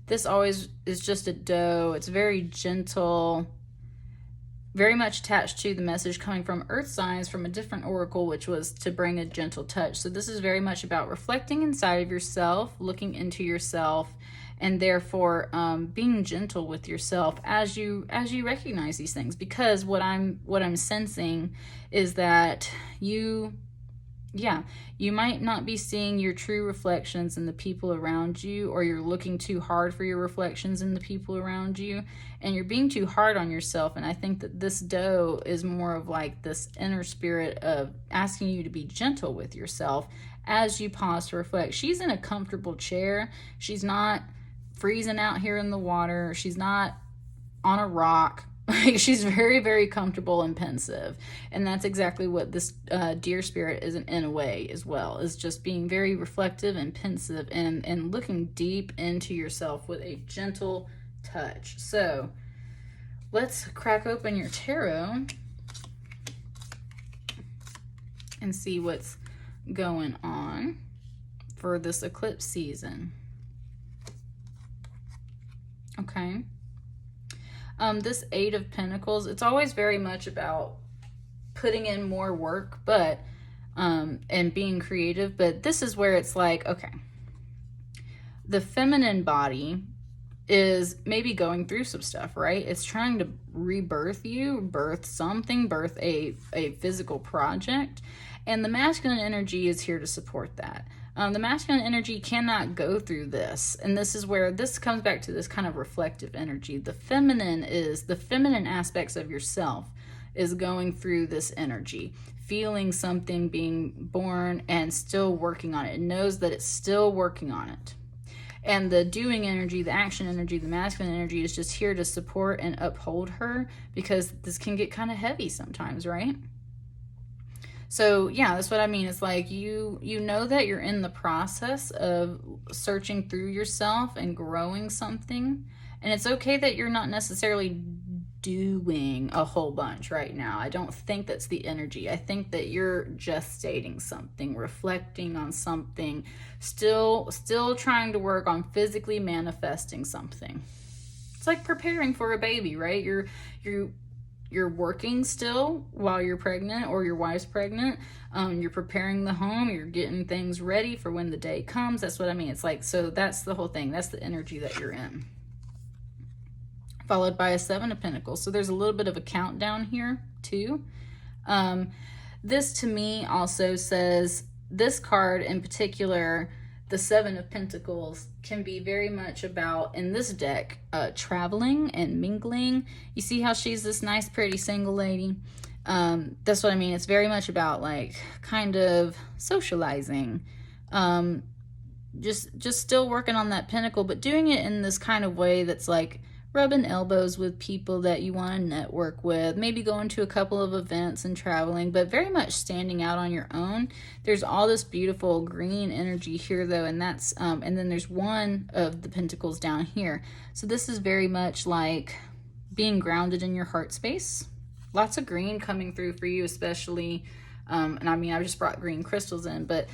This always is just a doe. It's very gentle, very much attached to the message coming from Earth signs from a different oracle, which was to bring a gentle touch. So this is very much about reflecting inside of yourself, looking into yourself, and therefore being gentle with yourself as you recognize these things. Because what I'm sensing is that you Yeah, you might not be seeing your true reflections in the people around you, or you're looking too hard for your reflections in the people around you, and you're being too hard on yourself. And I think that this doe is more of like this inner spirit of asking you to be gentle with yourself as you pause to reflect. She's in a comfortable chair. She's not freezing out here in the water. She's not on a rock. Like, she's very, very comfortable and pensive. And that's exactly what this deer spirit is in a way as well, is just being very reflective and pensive, and looking deep into yourself with a gentle touch. So let's crack open your tarot and see what's going on for this eclipse season. Okay. This Eight of Pentacles, it's always very much about putting in more work, but and being creative. But this is where it's like, okay, the feminine body is maybe going through some stuff, right? It's trying to rebirth you, birth something, birth a physical project. And the masculine energy is here to support that. The masculine energy cannot go through this. And this is where this comes back to this kind of reflective energy. The feminine aspects of yourself is going through this energy, feeling something, being born, and still working on it. It knows that it's still working on it. And the doing energy, the action energy, the masculine energy is just here to support and uphold her, because this can get kind of heavy sometimes, right? So yeah, that's what I mean. It's like you know that you're in the process of searching through yourself and growing something. And it's okay that you're not necessarily doing a whole bunch right now. I don't think that's the energy. I think that you're gestating something, reflecting on something, still trying to work on physically manifesting something. It's like preparing for a baby, right? You're working still while you're pregnant, or your wife's pregnant. You're preparing the home. You're getting things ready for when the day comes. That's what I mean. It's like, so that's the whole thing. That's the energy that you're in. Followed by a Seven of Pentacles. So there's a little bit of a countdown here too. This to me also says, this card in particular, the Seven of Pentacles, can be very much about, in this deck, traveling and mingling. You see how she's this nice, pretty single lady? That's what I mean. It's very much about like kind of socializing. Just still working on that pentacle, but doing it in this kind of way that's like rubbing elbows with people that you want to network with, maybe going to a couple of events and traveling, but very much standing out on your own. There's all this beautiful green energy here though, and that's and then there's one of the pentacles down here. So this is very much like being grounded in your heart space. Lots of green coming through for you, especially and I mean, I just brought green crystals in, but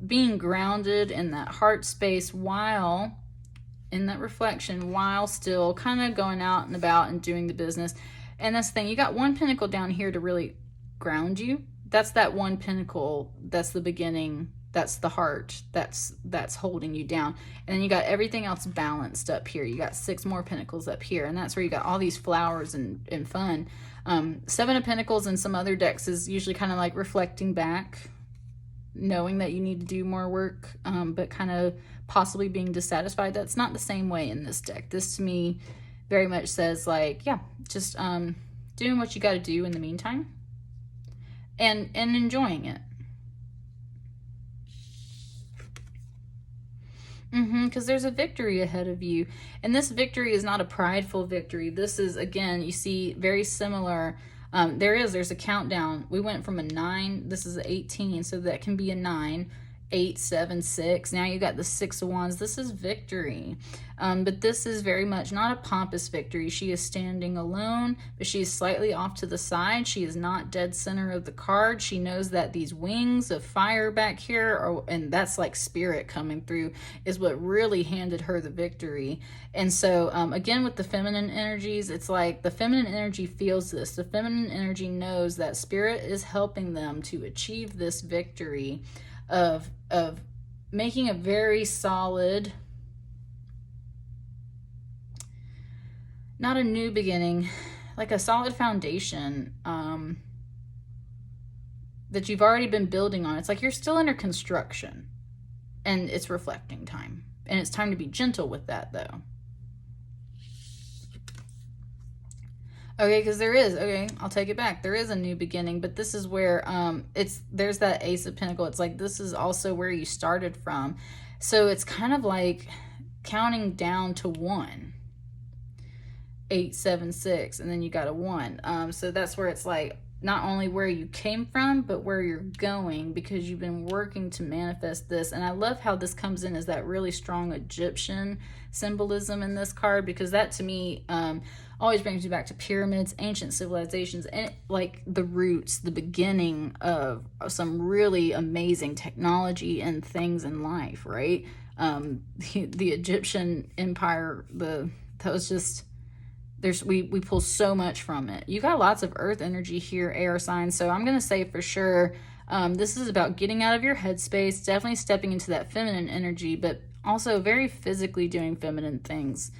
being grounded in that heart space while in that reflection, while still kind of going out and about and doing the business. And that's the thing, you got one pentacle down here to really ground you. That's that one pentacle, that's the beginning, that's the heart, that's holding you down. And then you got everything else balanced up here. You got 6 more pentacles up here, and that's where you got all these flowers and fun. Seven of Pentacles in some other decks is usually kind of like reflecting back, knowing that you need to do more work, but kind of possibly being dissatisfied. That's not the same way in this deck. This to me very much says like, yeah, just doing what you got to do in the meantime, and enjoying it. Because there's a victory ahead of you, and this victory is not a prideful victory. This is, again, you see, very similar. There's a countdown. We went from a 9, this is 18, so that can be a 9, 8, 7, 6. Now you got the 6 of Wands. This is victory. But this is very much not a pompous victory. She is standing alone, but she is slightly off to the side. She is not dead center of the card. She knows that these wings of fire back here, and that's like spirit coming through, is what really handed her the victory. And so, again, with the feminine energies, it's like the feminine energy feels this. The feminine energy knows that spirit is helping them to achieve this victory of making a very solid, not a new beginning, like a solid foundation that you've already been building on. It's like you're still under construction, and it's reflecting time. And it's time to be gentle with that, though. Okay, because there is, okay, I'll take it back. There is a new beginning, but this is where there's that Ace of Pentacles. It's like this is also where you started from. So it's kind of like counting down to 1. 8, 7, 6, and then you got a 1. So that's where it's like not only where you came from, but where you're going, because you've been working to manifest this. And I love how this comes in as that really strong Egyptian symbolism in this card, because that to me always brings me back to pyramids, ancient civilizations, and like the roots, the beginning of some really amazing technology and things in life, right? The Egyptian empire, that was just, we pull so much from it. You got lots of earth energy here, air signs. So I'm going to say for sure, this is about getting out of your headspace, definitely stepping into that feminine energy, but also very physically doing feminine things,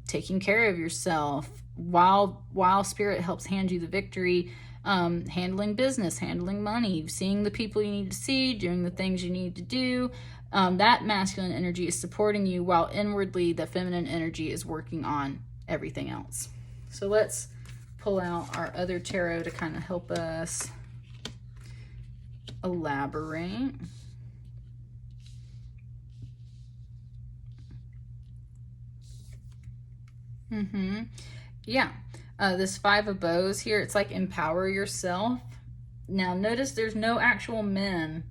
taking care of yourself while spirit helps hand you the victory, handling business, handling money, seeing the people you need to see, doing the things you need to do. That masculine energy is supporting you, while inwardly the feminine energy is working on everything else. So let's pull out our other tarot to kind of help us elaborate. Yeah. This 5 of Bows here, it's like empower yourself. Now notice there's no actual men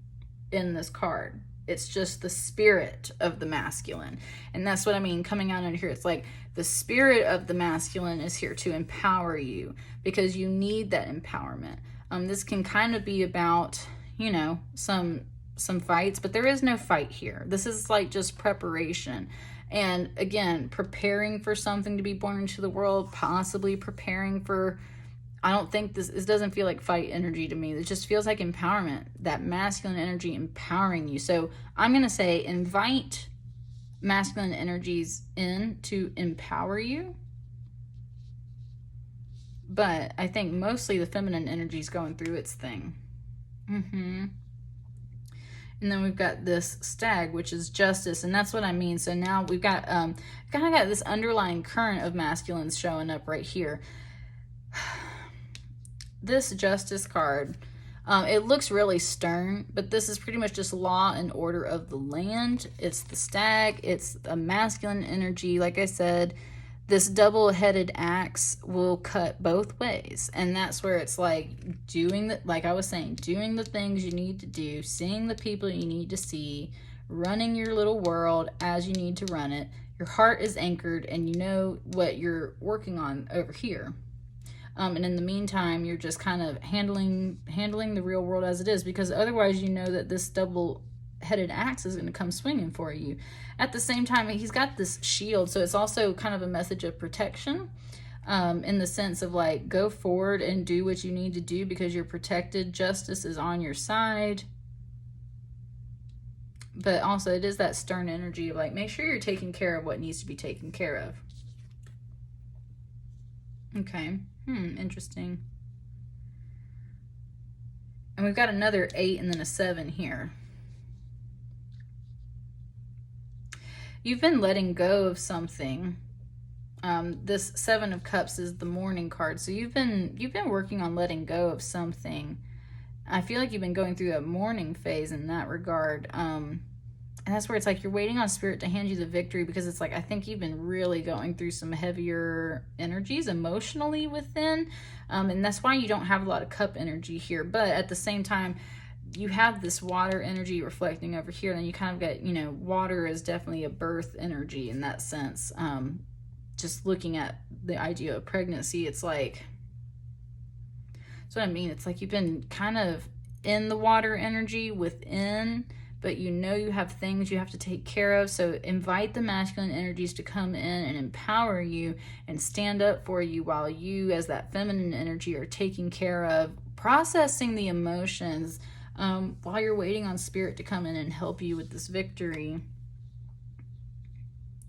in this card. It's just the spirit of the masculine. And that's what I mean coming out under here. It's like the spirit of the masculine is here to empower you, because you need that empowerment. This can kind of be about, you know, some fights, but there is no fight here. This is like just preparation. And again, preparing for something to be born into the world, possibly preparing for, I don't think this doesn't feel like fight energy to me. It just feels like empowerment, that masculine energy empowering you. So I'm going to say invite masculine energies in to empower you. But I think mostly the feminine energy is going through its thing. And then we've got this stag, which is justice, and that's what I mean. So now we've got kind of got this underlying current of masculines showing up right here. This justice card, it looks really stern, but this is pretty much just law and order of the land. It's the stag, it's a masculine energy. Like I said, this double-headed axe will cut both ways. And that's where it's like like I was saying, doing the things you need to do, seeing the people you need to see, running your little world as you need to run it. Your heart is anchored and you know what you're working on over here. And in the meantime, you're just kind of handling the real world as it is, because otherwise you know that this double-headed axe is going to come swinging for you. At the same time, he's got this shield, so it's also kind of a message of protection, in the sense of like, go forward and do what you need to do because you're protected. Justice is on your side. But also it is that stern energy of like, make sure you're taking care of what needs to be taken care of. Okay. Interesting. And we've got another 8 and then a 7 here. You've been letting go of something. This 7 of Cups is the Mourning card. So you've been working on letting go of something. I feel like you've been going through a mourning phase in that regard. And that's where it's like you're waiting on spirit to hand you the victory, because it's like, I think you've been really going through some heavier energies emotionally within. And that's why you don't have a lot of cup energy here. But at the same time, you have this water energy reflecting over here. And you kind of get, you know, water is definitely a birth energy in that sense. Just looking at the idea of pregnancy, it's like, that's what I mean. It's like you've been kind of in the water energy within, but you know you have things you have to take care of. So invite the masculine energies to come in and empower you and stand up for you, while you as that feminine energy are taking care of processing the emotions, while you're waiting on spirit to come in and help you with this victory.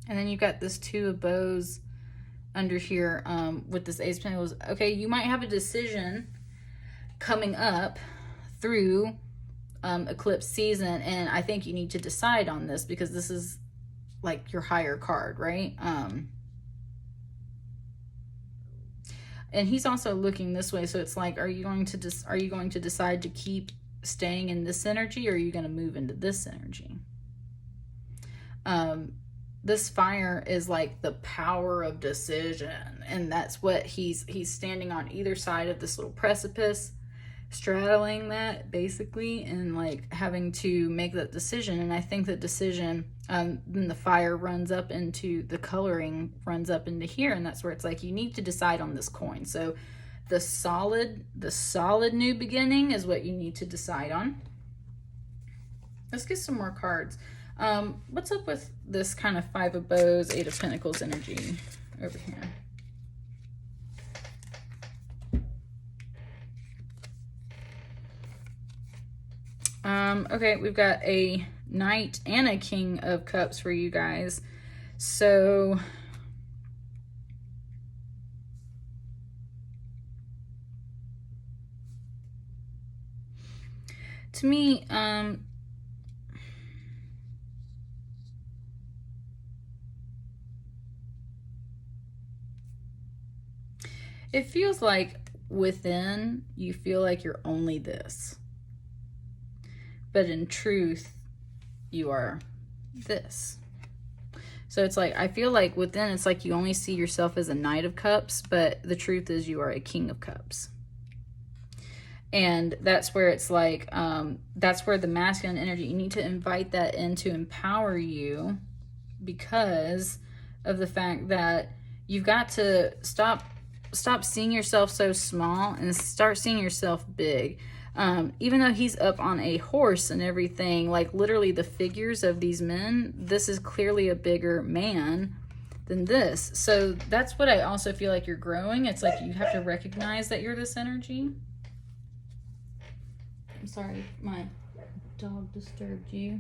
And then you've got this 2 of Bows under here, with this Ace of Pentacles. Okay, you might have a decision coming up through eclipse season, and I think you need to decide on this because this is like your higher card, right? And he's also looking this way, so it's like, are you going to decide to keep staying in this energy, or are you going to move into this energy? This fire is like the power of decision, and that's what he's standing on either side of this little precipice, straddling that basically, and like having to make that decision. And I think that decision, then the fire runs up into the coloring, runs up into here, and that's where it's like you need to decide on this coin. So the solid new beginning is what you need to decide on. Let's get some more cards. What's up with this kind of Five of Bows, Eight of Pentacles energy over here? Okay, we've got a Knight and a King of Cups for you guys. So to me, it feels like within you feel like you're only this, but in truth you are this. So it's like, I feel like within it's like you only see yourself as a Knight of Cups, but the truth is you are a King of Cups. And that's where it's like, that's where the masculine energy, you need to invite that in to empower you, because of the fact that you've got to stop seeing yourself so small and start seeing yourself big. Even though he's up on a horse and everything, like literally the figures of these men, this is clearly a bigger man than this. So that's what I also feel like you're growing. It's like you have to recognize that you're this energy. I'm sorry, my dog disturbed you.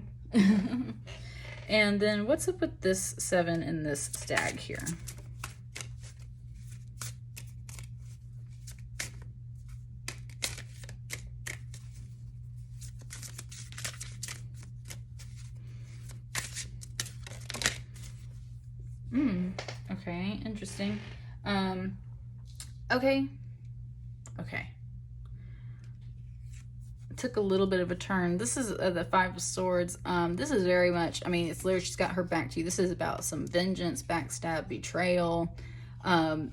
And then what's up with this 7 and this stag here? Okay, interesting. Okay. Took a little bit of a turn. This is the Five of Swords. This is very much, I mean, it's literally, she's got her back to you. This is about some vengeance, backstab, betrayal,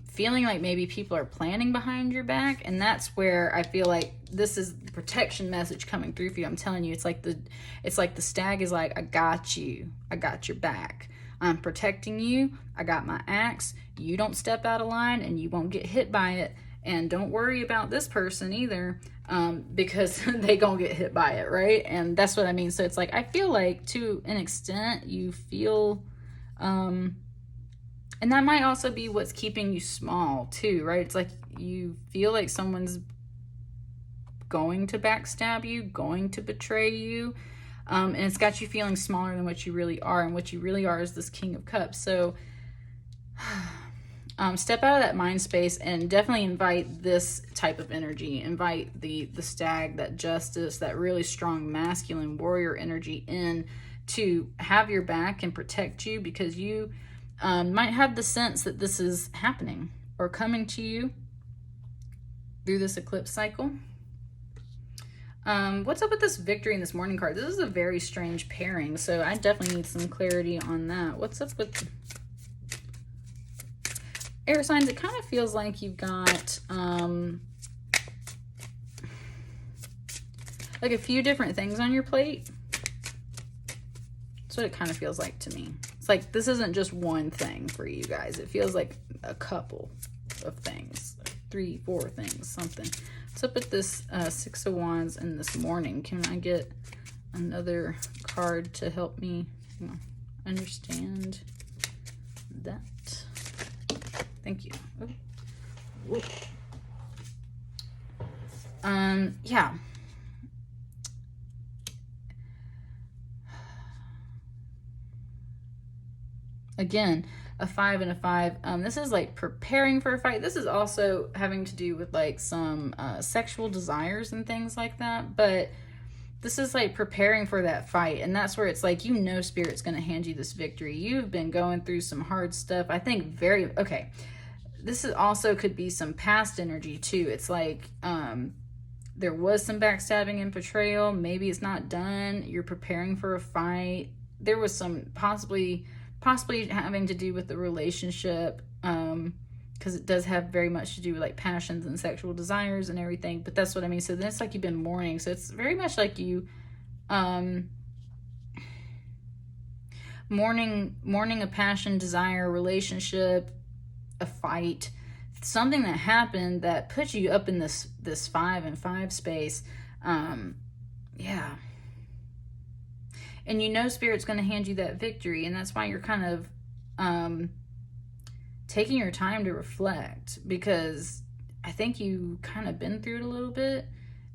feeling like maybe people are planning behind your back. And that's where I feel like this is the protection message coming through for you. I'm telling you, it's like the stag is like, I got you. I got your back. I'm protecting you. I got my axe. You don't step out of line and you won't get hit by it. And don't worry about this person either, because they gonna get hit by it, right? And that's what I mean. So it's like, I feel like to an extent you feel, and that might also be what's keeping you small too, right? It's like you feel like someone's going to backstab you, going to betray you. And it's got you feeling smaller than what you really are. And what you really are is this King of Cups. So step out of that mind space and definitely invite this type of energy. Invite the stag, that justice, that really strong masculine warrior energy in to have your back and protect you, because you might have the sense that this is happening or coming to you through this eclipse cycle. What's up with this Victory in this Morning card? This is a very strange pairing, so I definitely need some clarity on that. What's up with air signs? It kind of feels like you've got like a few different things on your plate. That's what it kind of feels like to me. It's like this isn't just one thing for you guys. It feels like a couple of things, 3, 4 things, something. What's up with this Six of Wands in this Morning? Can I get another card to help me understand that? Thank you. Oh. Yeah. Again, a 5 and a 5. This is like preparing for a fight. This is also having to do with like some sexual desires and things like that. But this is like preparing for that fight. And that's where it's like, you know, Spirit's going to hand you this victory. You've been going through some hard stuff. I think okay. This is also could be some past energy too. It's like there was some backstabbing and betrayal. Maybe it's not done. You're preparing for a fight. There was some possibly having to do with the relationship, because it does have very much to do with like passions and sexual desires and everything. But that's what I mean. So then it's like you've been mourning. So it's very much like you mourning a passion, desire, relationship, a fight, something that happened that puts you up in this 5 and 5 space. Yeah. And you know Spirit's going to hand you that victory, and that's why you're kind of taking your time to reflect, because I think you kind of been through it a little bit.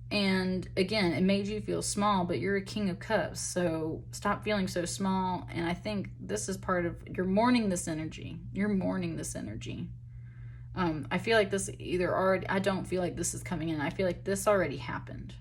And again, it made you feel small, but you're a King of Cups, so stop feeling so small. And I think this is part of, you're mourning this energy. You're mourning this energy. I feel like this either already, I don't feel like this is coming in. I feel like this already happened.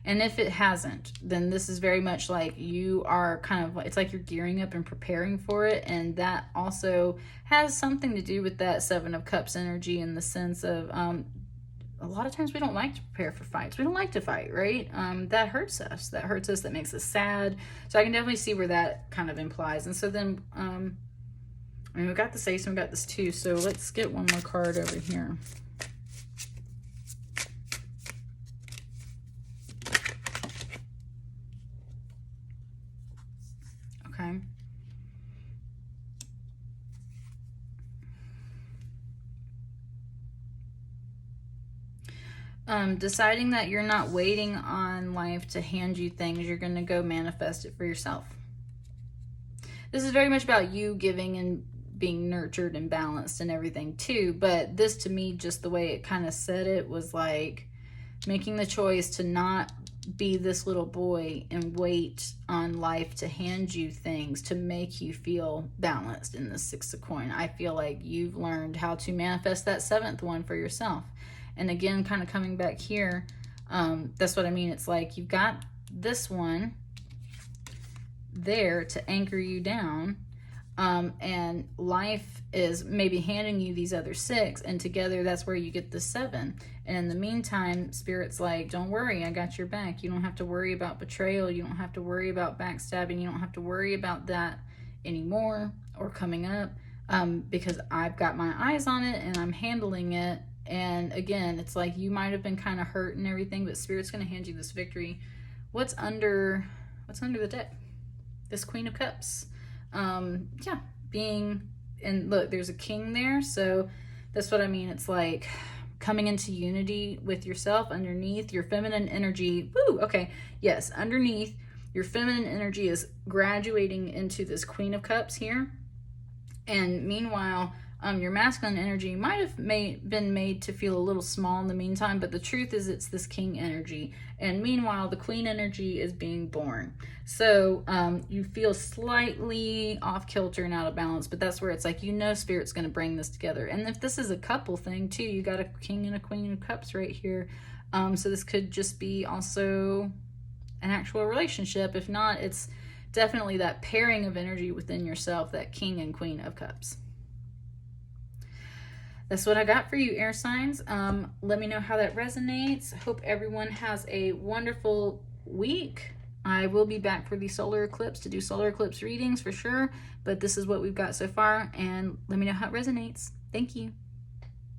And if it hasn't, then this is very much like you are kind of, it's like you're gearing up and preparing for it. And that also has something to do with that 7 of Cups energy, in the sense of a lot of times we don't like to prepare for fights. We don't like to fight, right? That hurts us. That hurts us. That makes us sad. So I can definitely see where that kind of implies. And so then, I mean, we got this Ace and we got this 2. So let's get one more card over here. Okay. Deciding that you're not waiting on life to hand you things. You're going to go manifest it for yourself. This is very much about you giving and being nurtured and balanced and everything too. But this, to me, just the way it kind of said it, was like making the choice to not be this little boy and wait on life to hand you things to make you feel balanced in the 6 of Coin. I feel like you've learned how to manifest that 7th one for yourself. And again, kind of coming back here, that's what I mean. It's like you've got this one there to anchor you down, and life is maybe handing you these other 6, and together that's where you get the 7. And in the meantime, Spirit's like, don't worry, I got your back. You don't have to worry about betrayal. You don't have to worry about backstabbing. You don't have to worry about that anymore or coming up, because I've got my eyes on it and I'm handling it. And again, it's like you might have been kind of hurt and everything, but Spirit's going to hand you this victory. What's under the deck? This Queen of Cups. Yeah, being, and look, there's a king there. So that's what I mean. It's like coming into unity with yourself underneath your feminine energy. Woo, okay. Yes, underneath your feminine energy is graduating into this Queen of Cups here. And meanwhile, your masculine energy might have been made to feel a little small in the meantime, but the truth is it's this king energy. And meanwhile, the queen energy is being born. So you feel slightly off kilter and out of balance, but that's where it's like, you know, Spirit's going to bring this together. And if this is a couple thing too, you got a king and a queen of cups right here. So this could just be also an actual relationship. If not, it's definitely that pairing of energy within yourself, that king and queen of cups. That's what I got for you, air signs. Let me know how that resonates. Hope everyone has a wonderful week. I will be back for the solar eclipse to do solar eclipse readings for sure, but this is what we've got so far, and let me know how it resonates. Thank you.